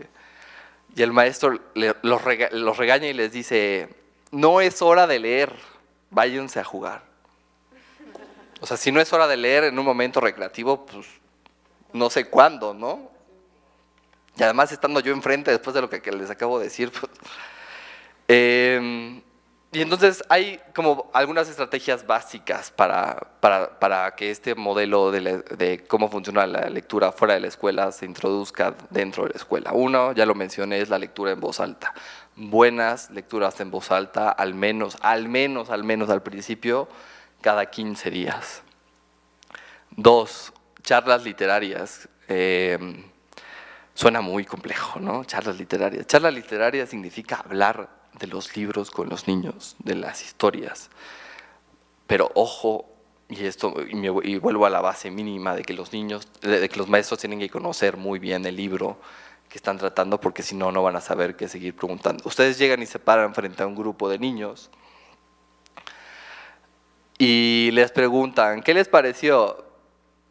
Y el maestro los regaña y les dice, no es hora de leer, váyanse a jugar. O sea, si no es hora de leer en un momento recreativo, pues no sé cuándo, ¿no? Y además estando yo enfrente después de lo que les acabo de decir, pues, y entonces hay como algunas estrategias básicas para que este modelo de cómo funciona la lectura fuera de la escuela se introduzca dentro de la escuela. Uno, ya lo mencioné, es la lectura en voz alta. Buenas lecturas en voz alta, al menos al principio, cada 15 días. Dos, charlas literarias. Suena muy complejo, ¿no? Charlas literarias. Charla literaria significa hablar de los libros con los niños, de las historias. Pero ojo, y vuelvo a la base mínima de que los maestros tienen que conocer muy bien el libro que están tratando, porque si no, no van a saber qué seguir preguntando. Ustedes llegan y se paran frente a un grupo de niños y les preguntan, ¿qué les pareció?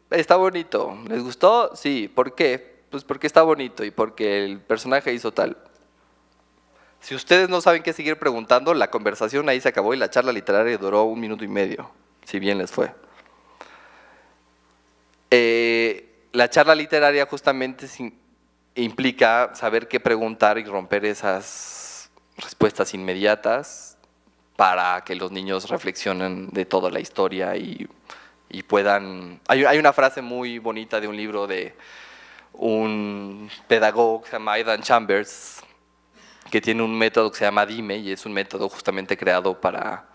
Está bonito. ¿Les gustó? Sí. ¿Por qué? Pues porque está bonito y porque el personaje hizo tal. Si ustedes no saben qué seguir preguntando, la conversación ahí se acabó y la charla literaria duró 1 minuto y medio, si bien les fue. La charla literaria justamente implica saber qué preguntar y romper esas respuestas inmediatas para que los niños reflexionen de toda la historia y y puedan… Hay una frase muy bonita de un libro de un pedagogo que se llama Aidan Chambers, que tiene un método que se llama Dime, y es un método justamente creado para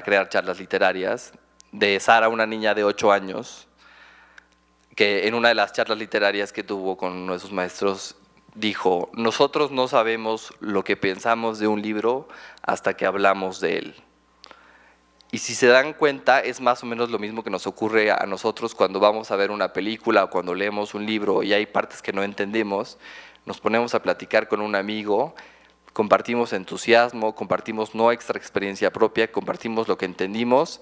crear charlas literarias, de Sara, una niña de 8 años, que en una de las charlas literarias que tuvo con uno de sus maestros dijo: nosotros no sabemos lo que pensamos de un libro hasta que hablamos de él. Y si se dan cuenta, es más o menos lo mismo que nos ocurre a nosotros cuando vamos a ver una película o cuando leemos un libro y hay partes que no entendemos, nos ponemos a platicar con un amigo, compartimos entusiasmo, compartimos no extra experiencia propia, compartimos lo que entendimos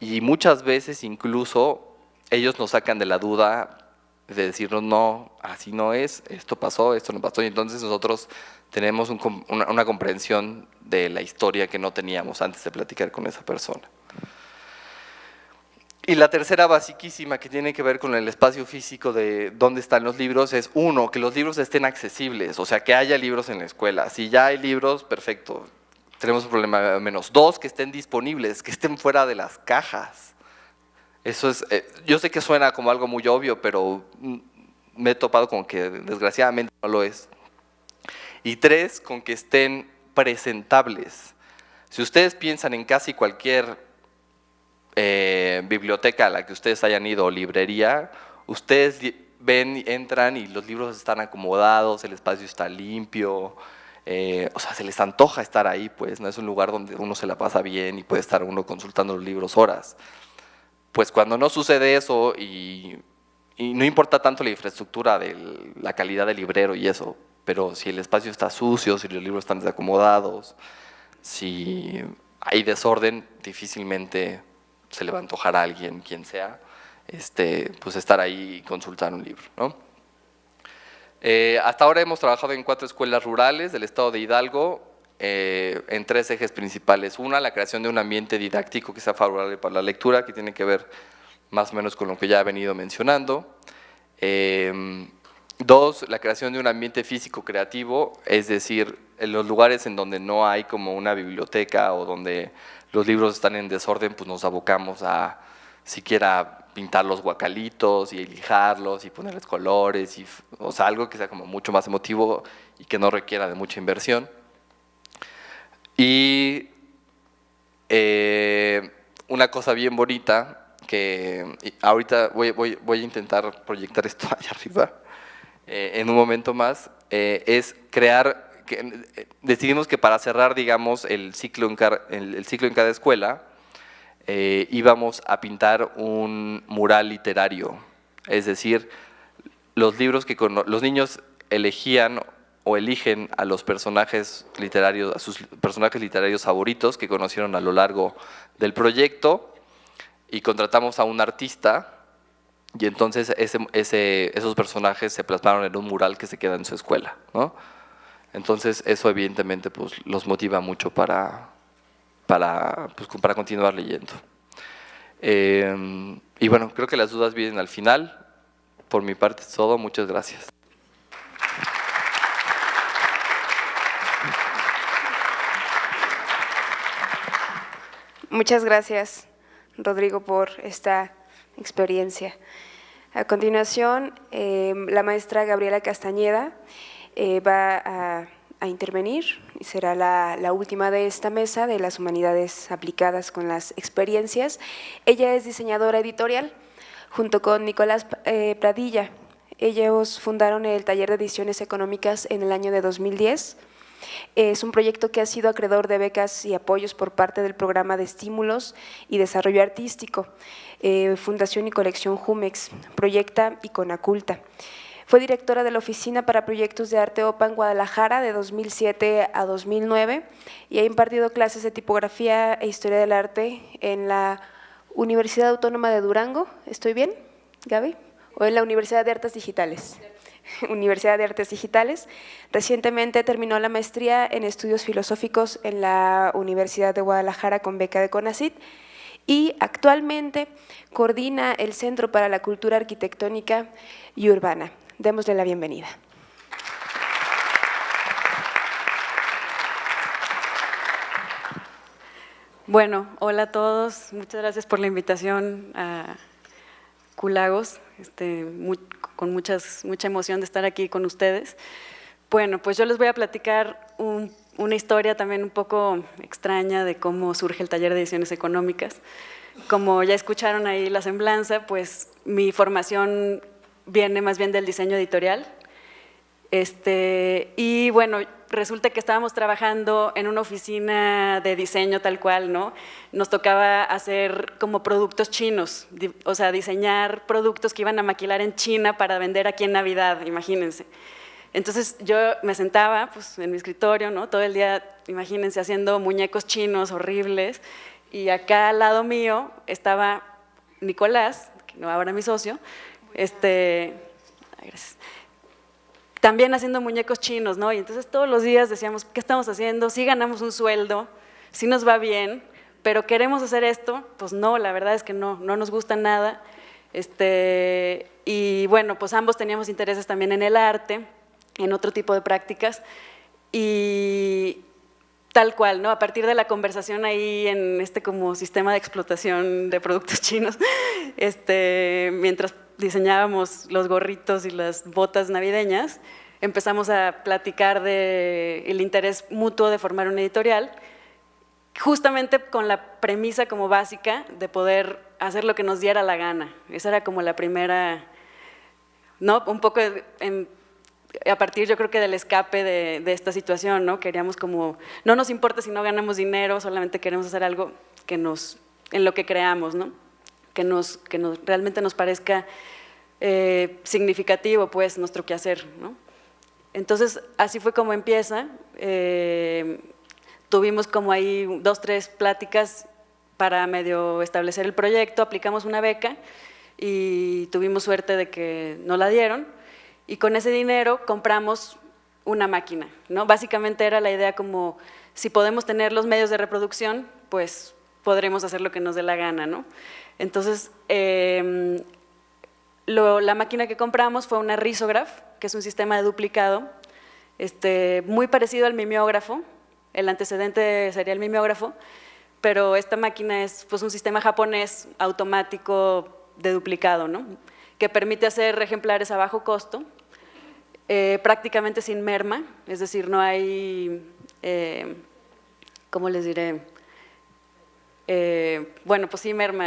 y muchas veces incluso ellos nos sacan de la duda de decirnos: no, así no es, esto pasó, esto no pasó, y entonces nosotros tenemos una comprensión de la historia que no teníamos antes de platicar con esa persona. Y la tercera, basiquísima, que tiene que ver con el espacio físico de dónde están los libros, es uno, que los libros estén accesibles, o sea, que haya libros en la escuela. Si ya hay libros, perfecto, tenemos un problema menos. Dos, que estén disponibles, que estén fuera de las cajas. Eso es, yo sé que suena como algo muy obvio, pero me he topado con que desgraciadamente no lo es. Y tres, con que estén presentables. Si ustedes piensan en casi cualquier biblioteca a la que ustedes hayan ido o librería, ustedes ven, entran y los libros están acomodados, el espacio está limpio, o sea, se les antoja estar ahí, pues, no es un lugar donde uno se la pasa bien y puede estar uno consultando los libros horas. Pues cuando no sucede eso y no importa tanto la infraestructura de la calidad del librero y eso, pero si el espacio está sucio, si los libros están desacomodados, si hay desorden, difícilmente se le va a antojar a alguien, quien sea, pues estar ahí y consultar un libro, ¿no? Hasta ahora hemos trabajado en 4 escuelas rurales del estado de Hidalgo, en 3 ejes principales. Una, la creación de un ambiente didáctico que sea favorable para la lectura, que tiene que ver más o menos con lo que ya he venido mencionando. 2, la creación de un ambiente físico creativo, es decir, en los lugares en donde no hay como una biblioteca o donde los libros están en desorden, pues nos abocamos a siquiera pintar los guacalitos y lijarlos y ponerles colores, o sea, algo que sea como mucho más emotivo y que no requiera de mucha inversión. Y una cosa bien bonita, que ahorita voy a intentar proyectar esto allá arriba en un momento más, es crear, decidimos que para cerrar, digamos, el ciclo en cada escuela, íbamos a pintar un mural literario, es decir, los libros que los niños elegían o eligen a los personajes literarios, a sus personajes literarios favoritos que conocieron a lo largo del proyecto, y contratamos a un artista, y entonces esos personajes se plasmaron en un mural que se queda en su escuela, ¿no? Entonces eso evidentemente pues, los motiva mucho para continuar leyendo. Y bueno, creo que las dudas vienen al final. Por mi parte es todo, muchas gracias. Muchas gracias, Rodrigo, por esta experiencia. A continuación, la maestra Gabriela Castañeda va a intervenir y será la última de esta mesa de las humanidades aplicadas con las experiencias. Ella es diseñadora editorial junto con Nicolás Pradilla. Ellos fundaron el taller de ediciones económicas en el año de 2010. Es un proyecto que ha sido acreedor de becas y apoyos por parte del Programa de Estímulos y Desarrollo Artístico, Fundación y Colección Jumex, Proyecta y Conaculta. Fue directora de la Oficina para Proyectos de Arte OPA en Guadalajara de 2007 a 2009 y ha impartido clases de tipografía e historia del arte en la Universidad Autónoma de Durango. ¿Estoy bien, Gaby? ¿O en la Universidad de Artes Digitales? Universidad de Artes Digitales. Recientemente terminó la maestría en Estudios Filosóficos en la Universidad de Guadalajara con beca de CONACYT y actualmente coordina el Centro para la Cultura Arquitectónica y Urbana. Démosle la bienvenida. Bueno, hola a todos. Muchas gracias por la invitación a Q-Lagos. Con mucha emoción de estar aquí con ustedes. Bueno, pues yo les voy a platicar una historia también un poco extraña de cómo surge el taller de ediciones económicas. Como ya escucharon ahí la semblanza, pues mi formación viene más bien del diseño editorial. Y bueno, resulta que estábamos trabajando en una oficina de diseño tal cual, ¿no? Nos tocaba hacer como productos chinos, o sea, diseñar productos que iban a maquilar en China para vender aquí en Navidad, imagínense. Entonces yo me sentaba pues, en mi escritorio, ¿no? Todo el día, imagínense, haciendo muñecos chinos horribles, y acá al lado mío estaba Nicolás, que ahora mi socio, gracias, también haciendo muñecos chinos, ¿no? Y entonces todos los días decíamos, ¿qué estamos haciendo? Sí ganamos un sueldo, sí nos va bien, pero ¿queremos hacer esto? Pues no, la verdad es que no nos gusta nada. Y bueno, pues ambos teníamos intereses también en el arte, en otro tipo de prácticas, y tal cual, ¿no? A partir de la conversación ahí en como sistema de explotación de productos chinos, mientras diseñábamos los gorritos y las botas navideñas, empezamos a platicar del interés mutuo de formar una editorial, justamente con la premisa como básica de poder hacer lo que nos diera la gana. Esa era como la primera, ¿no? Un poco a partir, yo creo que del escape de esta situación, ¿no? Queríamos como, no nos importa si no ganamos dinero, solamente queremos hacer algo en lo que creamos, ¿no? Que realmente nos parezca significativo, pues, nuestro quehacer, ¿no? Entonces, así fue como empieza. Tuvimos como ahí 2, 3 pláticas para medio establecer el proyecto, aplicamos una beca y tuvimos suerte de que nos la dieron, y con ese dinero compramos una máquina, ¿no? Básicamente era la idea como, si podemos tener los medios de reproducción, pues podremos hacer lo que nos dé la gana, ¿no? Entonces, la máquina que compramos fue una Risograph, que es un sistema de duplicado, muy parecido al mimeógrafo. El antecedente sería el mimeógrafo, pero esta máquina es pues, un sistema japonés automático de duplicado, ¿no? Que permite hacer ejemplares a bajo costo, prácticamente sin merma, es decir, no hay, ¿cómo les diré? Bueno, pues sí, merma,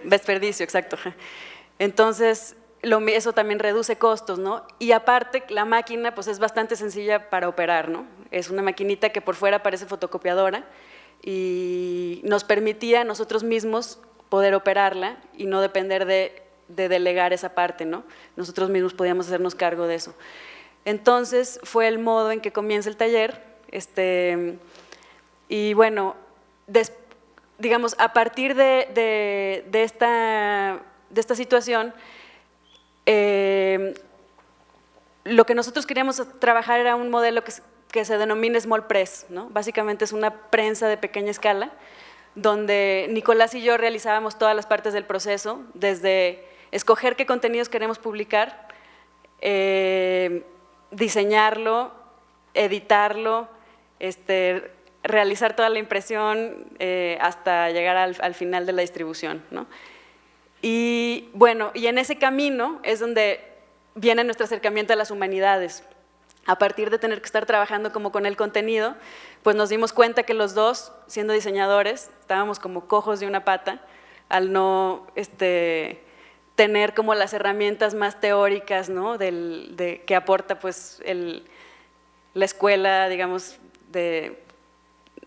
desperdicio, exacto. Entonces, eso también reduce costos, ¿no? Y aparte, la máquina pues, es bastante sencilla para operar, ¿no? Es una maquinita que por fuera parece fotocopiadora y nos permitía a nosotros mismos poder operarla y no depender de delegar esa parte, ¿no? Nosotros mismos podíamos hacernos cargo de eso. Entonces, fue el modo en que comienza el taller, y bueno, digamos, a partir de esta situación, lo que nosotros queríamos trabajar era un modelo que se denomina Small Press, ¿no? Básicamente es una prensa de pequeña escala, donde Nicolás y yo realizábamos todas las partes del proceso, desde escoger qué contenidos queremos publicar, diseñarlo, editarlo, realizar toda la impresión hasta llegar al final de la distribución, ¿no? Y bueno, y en ese camino es donde viene nuestro acercamiento a las humanidades. A partir de tener que estar trabajando como con el contenido, pues nos dimos cuenta que los dos, siendo diseñadores, estábamos como cojos de una pata al no tener como las herramientas más teóricas, ¿no? que aporta pues la escuela, digamos,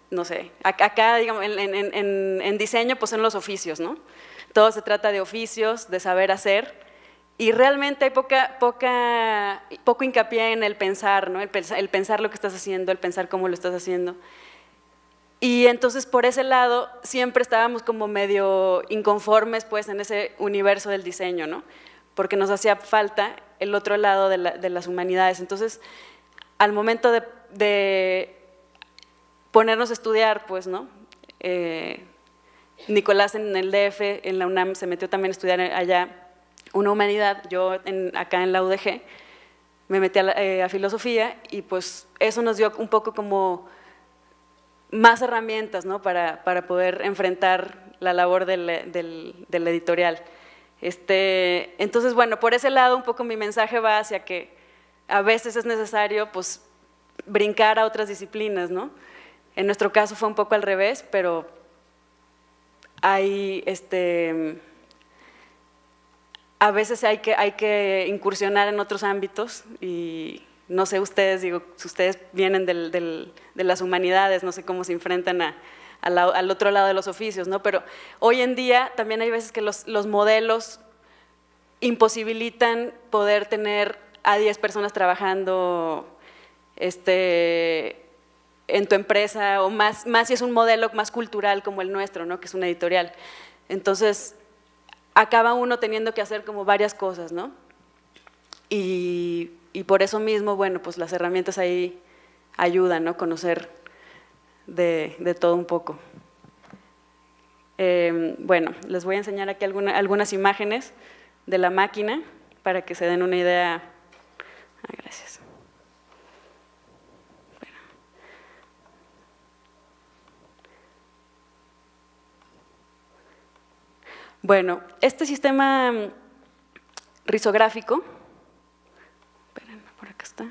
no sé, acá digamos, en diseño pues son los oficios, ¿no? Todo se trata de oficios, de saber hacer, y realmente hay poco hincapié en el pensar, ¿no? El pensar lo que estás haciendo, el pensar cómo lo estás haciendo. Y entonces por ese lado siempre estábamos como medio inconformes pues, en ese universo del diseño, ¿no? Porque nos hacía falta el otro lado de las humanidades. Entonces, al momento de ponernos a estudiar, pues, ¿no? Nicolás en el DF, en la UNAM, se metió también a estudiar allá una humanidad, yo acá en la UDG me metí a filosofía, y pues eso nos dio un poco como más herramientas, ¿no? para poder enfrentar la labor del editorial. Entonces, bueno, por ese lado un poco mi mensaje va hacia que a veces es necesario pues, brincar a otras disciplinas, ¿no? En nuestro caso fue un poco al revés, pero hay, a veces hay que incursionar en otros ámbitos y no sé ustedes, digo, si ustedes vienen de las humanidades, no sé cómo se enfrentan al otro lado de los oficios, ¿no? Pero hoy en día también hay veces que los modelos imposibilitan poder tener a 10 personas trabajando en tu empresa, o más si es un modelo más cultural como el nuestro, ¿no? Que es una editorial. Entonces, acaba uno teniendo que hacer como varias cosas, ¿no? Y por eso mismo, bueno, pues las herramientas ahí ayudan, ¿no? Conocer de todo un poco. Bueno, les voy a enseñar aquí algunas imágenes de la máquina para que se den una idea. Gracias. Bueno, este sistema risográfico, espérenme, por acá está.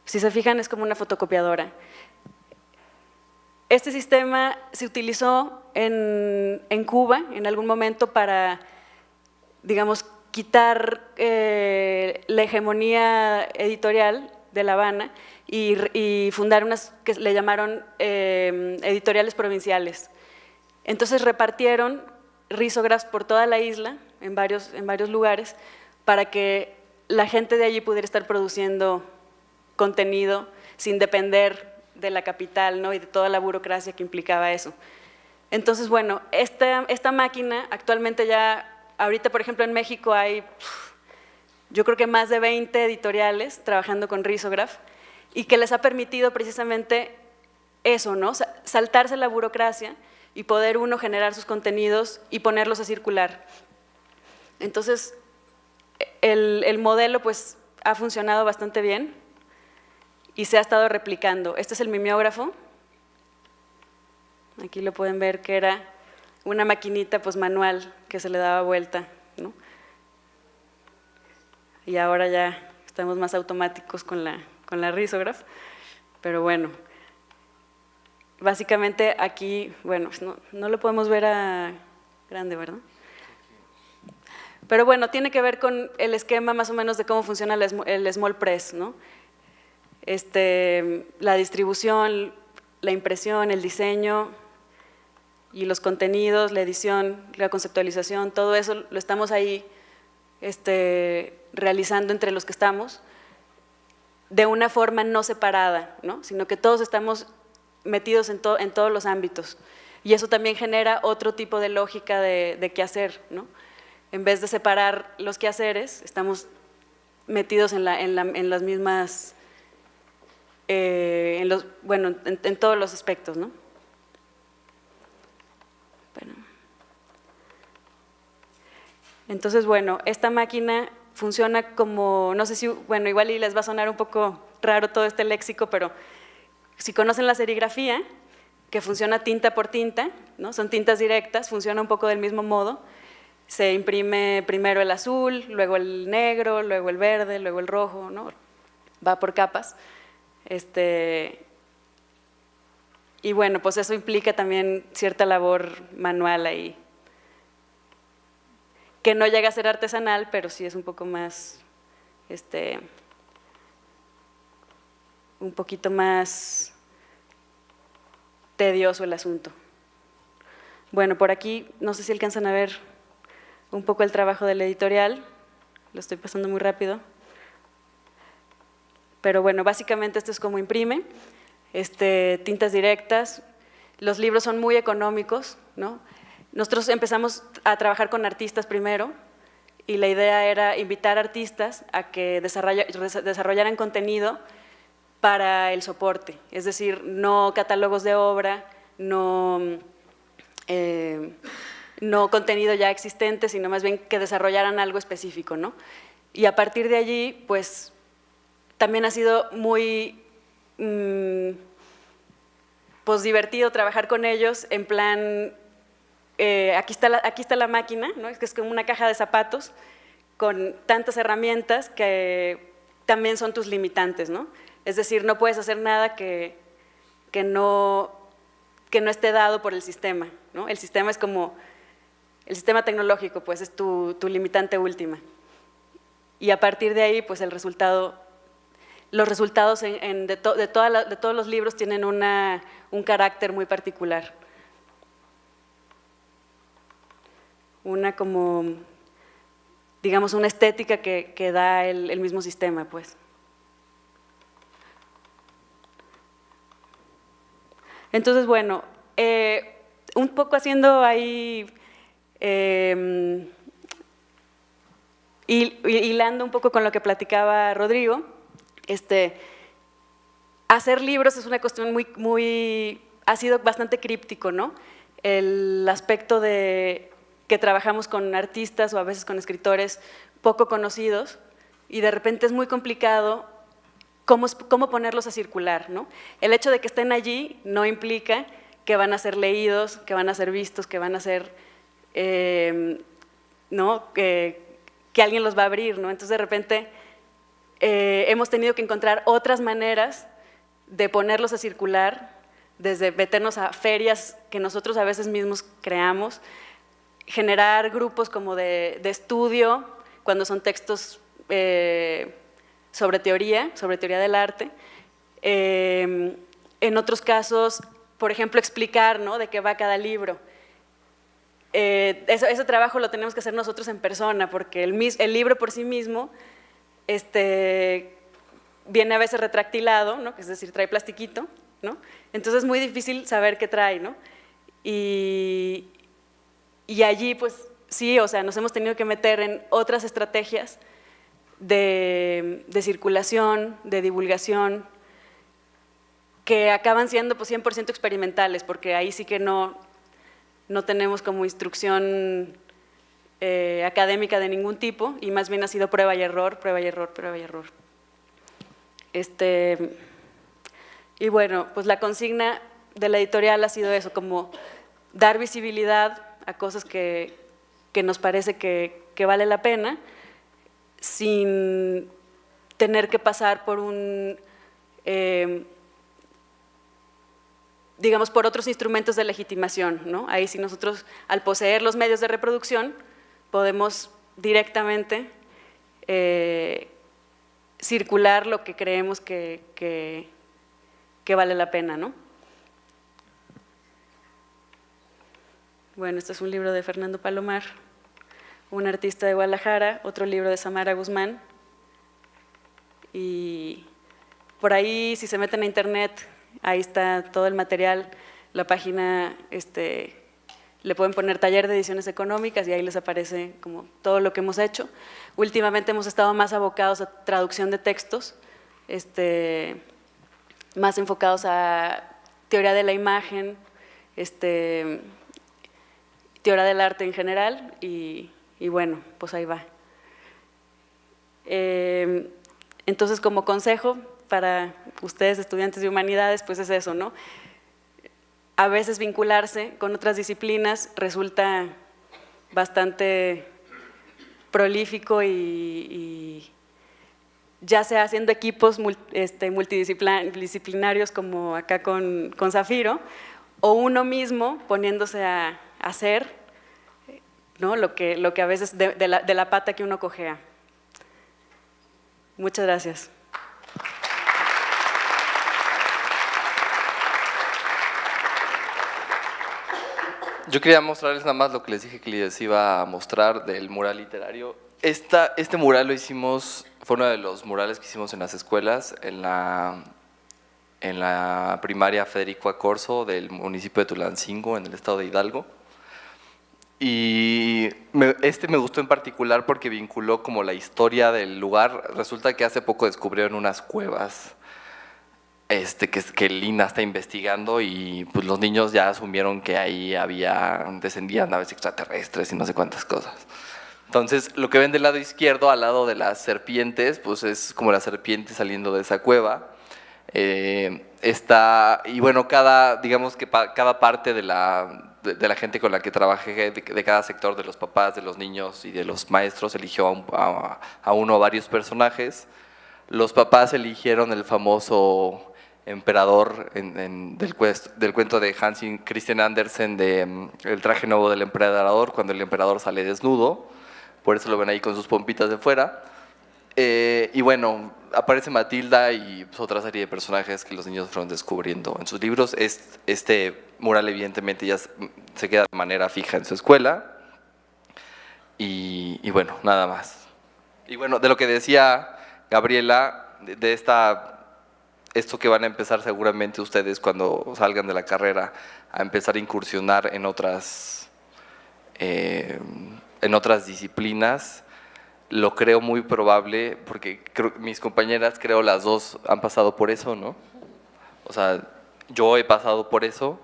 Si se fijan, es como una fotocopiadora. Este sistema se utilizó en Cuba en algún momento para, digamos, quitar la hegemonía editorial de La Habana y fundar unas que le llamaron editoriales provinciales. Entonces repartieron risógrafos por toda la isla, en varios lugares, para que la gente de allí pudiera estar produciendo contenido sin depender de la capital, ¿no? Y de toda la burocracia que implicaba eso. Entonces, bueno, esta máquina actualmente ya, ahorita por ejemplo en México hay, yo creo que más de 20 editoriales trabajando con risógrafo y que les ha permitido precisamente eso, ¿no? Saltarse la burocracia y poder uno generar sus contenidos y ponerlos a circular. Entonces, el modelo pues ha funcionado bastante bien y se ha estado replicando. Este es el mimeógrafo. Aquí lo pueden ver que era una maquinita pues manual que se le daba vuelta, ¿no? Y ahora ya estamos más automáticos con la risógrafo, pero bueno. Básicamente aquí, bueno, no lo podemos ver a grande, ¿verdad? Pero bueno, tiene que ver con el esquema más o menos de cómo funciona el small press, ¿no? La distribución, la impresión, el diseño y los contenidos, la edición, la conceptualización, todo eso lo estamos ahí realizando entre los que estamos de una forma no separada, ¿no? Sino que todos estamos metidos en todos los ámbitos. Y eso también genera otro tipo de lógica de quehacer, ¿no? En vez de separar los quehaceres, estamos metidos en las mismas, en todos los aspectos, ¿no? Entonces, bueno, esta máquina funciona como, no sé si, bueno, igual y les va a sonar un poco raro todo este léxico, pero si conocen la serigrafía, que funciona tinta por tinta, ¿no? Son tintas directas, funciona un poco del mismo modo. Se imprime primero el azul, luego el negro, luego el verde, luego el rojo, ¿no? Va por capas. Y bueno, pues eso implica también cierta labor manual ahí, que no llega a ser artesanal, pero sí es un poco más, un poquito más tedioso el asunto. Bueno, por aquí, no sé si alcanzan a ver un poco el trabajo del editorial, lo estoy pasando muy rápido, pero bueno, básicamente esto es como imprime, tintas directas, los libros son muy económicos, ¿no? Nosotros empezamos a trabajar con artistas primero y la idea era invitar artistas a que desarrollaran contenido para el soporte, es decir, no catálogos de obra, no contenido ya existente, sino más bien que desarrollaran algo específico, ¿no? Y a partir de allí, pues, también ha sido muy pues divertido trabajar con ellos en plan, aquí está la máquina, ¿no? Es que es como una caja de zapatos con tantas herramientas que también son tus limitantes, ¿no? Es decir, no puedes hacer nada que no esté dado por el sistema, ¿no? El sistema es como, el sistema tecnológico, pues es tu limitante última. Y a partir de ahí, pues los resultados de todos los libros tienen un carácter muy particular. Una como, digamos, una estética que da el mismo sistema, pues. Entonces, bueno, un poco haciendo ahí, hilando un poco con lo que platicaba Rodrigo, hacer libros es una cuestión ha sido bastante críptico, ¿no? El aspecto de que trabajamos con artistas o a veces con escritores poco conocidos y de repente es muy complicado cómo ponerlos a circular, ¿no? El hecho de que estén allí no implica que van a ser leídos, que van a ser vistos, que van a ser, ¿no? Que alguien los va a abrir, ¿no? Entonces de repente hemos tenido que encontrar otras maneras de ponerlos a circular, desde meternos a ferias que nosotros a veces mismos creamos, generar grupos como de estudio, cuando son textos sobre teoría del arte. En otros casos, por ejemplo, explicar, ¿no?, de qué va cada libro. Ese trabajo lo tenemos que hacer nosotros en persona, porque el libro por sí mismo viene a veces retractilado, ¿no?, es decir, trae plastiquito, ¿no? Entonces es muy difícil saber qué trae, ¿no? Y allí, pues sí, o sea, nos hemos tenido que meter en otras estrategias de circulación, de divulgación, que acaban siendo pues 100% experimentales, porque ahí sí que no tenemos como instrucción académica de ningún tipo, y más bien ha sido prueba y error, prueba y error, prueba y error. Y bueno, pues la consigna de la editorial ha sido eso, como dar visibilidad a cosas que nos parece que vale la pena, sin tener que pasar por digamos, por otros instrumentos de legitimación, ¿no? Ahí sí nosotros, al poseer los medios de reproducción, podemos directamente circular lo que creemos que vale la pena, ¿no? Bueno, este es un libro de Fernando Palomar, un artista de Guadalajara, otro libro de Samara Guzmán, y por ahí, si se meten a internet, ahí está todo el material, la página, le pueden poner taller de ediciones económicas y ahí les aparece como todo lo que hemos hecho. Últimamente hemos estado más abocados a traducción de textos, más enfocados a teoría de la imagen, teoría del arte en general, y bueno, pues ahí va. Entonces, como consejo para ustedes, estudiantes de humanidades, pues es eso, ¿no? A veces vincularse con otras disciplinas resulta bastante prolífico y ya sea haciendo equipos multidisciplinarios como acá con Zafiro, o uno mismo poniéndose a hacer, ¿no?, lo que a veces de la pata que uno cojea. Muchas gracias. Yo quería mostrarles nada más lo que les dije que les iba a mostrar del mural literario. Este mural lo hicimos, fue uno de los murales que hicimos en las escuelas, en la primaria Federico Acorso del municipio de Tulancingo, en el estado de Hidalgo. Y me gustó en particular porque vinculó como la historia del lugar. Resulta que hace poco descubrieron unas cuevas que Lina está investigando, y pues los niños ya asumieron que ahí descendían naves extraterrestres y no sé cuántas cosas. Entonces, lo que ven del lado izquierdo, al lado de las serpientes, pues es como la serpiente saliendo de esa cueva. y bueno, digamos que cada parte de la gente con la que trabajé, de cada sector, de los papás, de los niños y de los maestros, eligió a uno o varios personajes. Los papás eligieron el famoso emperador del cuento de Hans Christian Andersen de El traje nuevo del emperador, cuando el emperador sale desnudo, por eso lo ven ahí con sus pompitas de fuera. Y bueno, aparece Matilda y pues, otra serie de personajes que los niños fueron descubriendo en sus libros. Este mural evidentemente ya se queda de manera fija en su escuela. Y bueno, nada más. Y bueno, de lo que decía Gabriela, de esto que van a empezar seguramente ustedes cuando salgan de la carrera, a empezar a incursionar en otras disciplinas, lo creo muy probable, porque mis compañeras, creo las dos han pasado por eso, ¿no? O sea, yo he pasado por eso.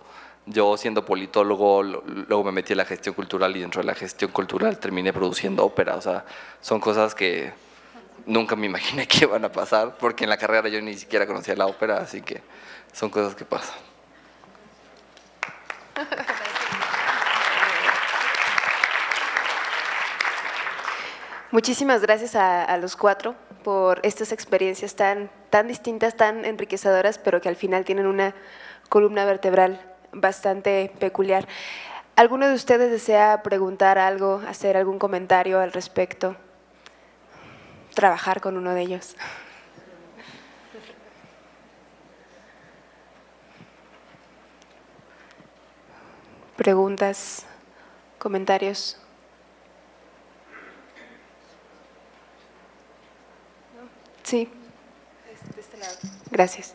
Yo siendo politólogo, luego me metí en la gestión cultural y dentro de la gestión cultural terminé produciendo ópera. O sea, son cosas que nunca me imaginé que iban a pasar, porque en la carrera yo ni siquiera conocía la ópera, así que son cosas que pasan. Muchísimas gracias a los cuatro por estas experiencias tan distintas, tan enriquecedoras, pero que al final tienen una columna vertebral bastante peculiar. ¿Alguno de ustedes desea preguntar algo, hacer algún comentario al respecto? Trabajar con uno de ellos. ¿Preguntas? ¿Comentarios? Sí. De este lado. Gracias.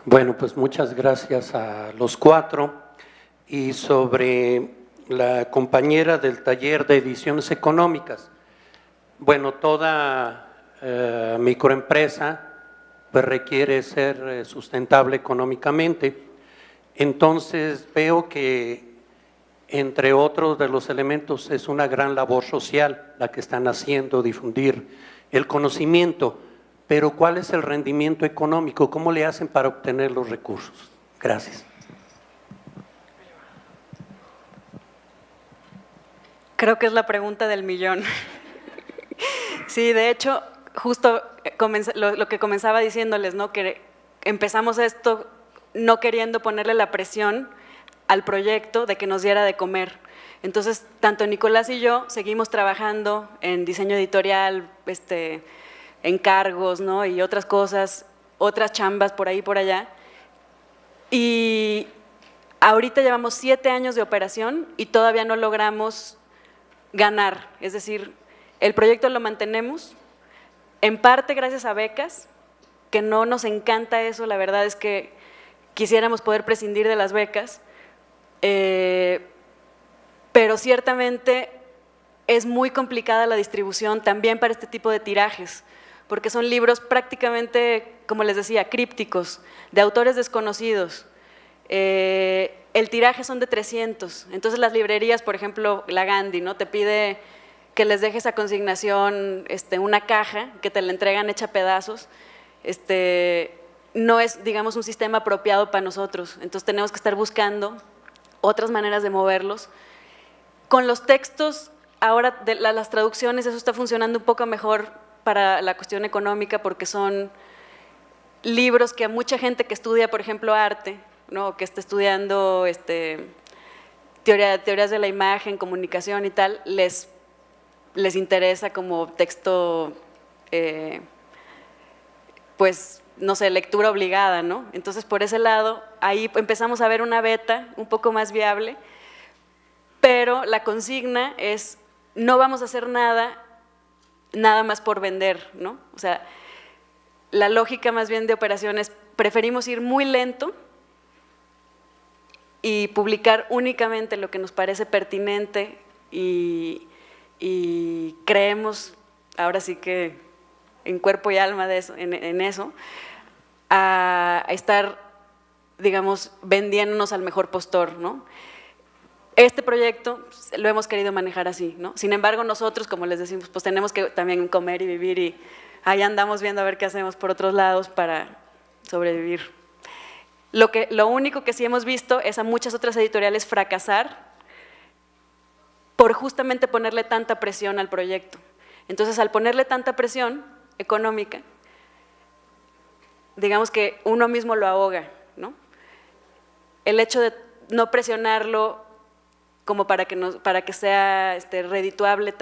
Bueno, pues muchas gracias a los cuatro. Y sobre la compañera del taller de ediciones económicas, bueno, toda microempresa pues requiere ser sustentable económicamente. Entonces veo que entre otros de los elementos es una gran labor social la que están haciendo, difundir el conocimiento. Pero ¿cuál es el rendimiento económico? ¿Cómo le hacen para obtener los recursos? Gracias. Creo que es la pregunta del millón. Sí, de hecho, justo lo que comenzaba diciéndoles, ¿no? Que empezamos esto no queriendo ponerle la presión al proyecto de que nos diera de comer. Entonces, tanto Nicolás y yo seguimos trabajando en diseño editorial, encargos, ¿no? Y otras cosas, otras chambas por ahí y por allá. Y ahorita llevamos 7 años de operación y todavía no logramos ganar. Es decir, el proyecto lo mantenemos, en parte gracias a becas, que no nos encanta eso, la verdad es que quisiéramos poder prescindir de las becas, pero ciertamente es muy complicada la distribución también para este tipo de tirajes, porque son libros prácticamente, como les decía, crípticos, de autores desconocidos. El tiraje son de 300, entonces las librerías, por ejemplo, la Gandhi, ¿no? Te pide que les dejes a consignación una caja, que te la entregan hecha pedazos. No es, digamos, un sistema apropiado para nosotros, entonces tenemos que estar buscando otras maneras de moverlos. Con los textos, ahora de las traducciones, eso está funcionando un poco mejor para la cuestión económica, porque son libros que a mucha gente que estudia, por ejemplo, arte, ¿no? Que está estudiando teorías de la imagen, comunicación y tal, les interesa como texto, pues, no sé, lectura obligada, ¿no? Entonces, por ese lado, ahí empezamos a ver una beta un poco más viable, pero la consigna es, no vamos a hacer nada más por vender, ¿no? O sea, la lógica más bien de operaciones, preferimos ir muy lento y publicar únicamente lo que nos parece pertinente y creemos, ahora sí que en cuerpo y alma de eso, en eso, a estar, digamos, vendiéndonos al mejor postor, ¿no? Este proyecto lo hemos querido manejar así, ¿no? Sin embargo, nosotros, como les decimos, pues tenemos que también comer y vivir, y ahí andamos viendo a ver qué hacemos por otros lados para sobrevivir. Lo único que sí hemos visto es a muchas otras editoriales fracasar por justamente ponerle tanta presión al proyecto. Entonces, al ponerle tanta presión económica, digamos que uno mismo lo ahoga, ¿no? El hecho de no presionarlo como para que sea redituable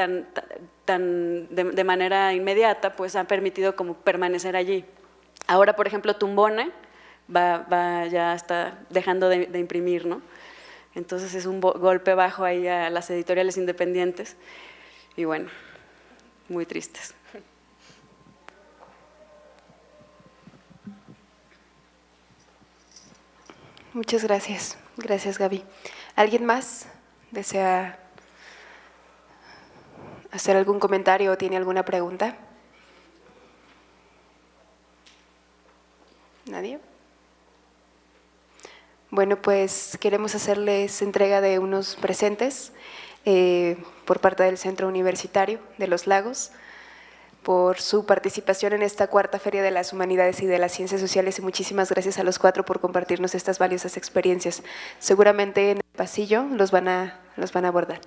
de manera inmediata, pues ha permitido como permanecer allí. Ahora, por ejemplo, Tumbona ya está dejando de imprimir, ¿no? Entonces es un golpe bajo ahí a las editoriales independientes y bueno, muy tristes. Muchas gracias. Gracias, Gaby. ¿Alguien más desea hacer algún comentario o tiene alguna pregunta? ¿Nadie? Bueno, pues queremos hacerles entrega de unos presentes por parte del Centro Universitario de Los Lagos por su participación en esta cuarta Feria de las Humanidades y de las Ciencias Sociales, y muchísimas gracias a los 4 por compartirnos estas valiosas experiencias. Seguramente en el pasillo los van a abordar.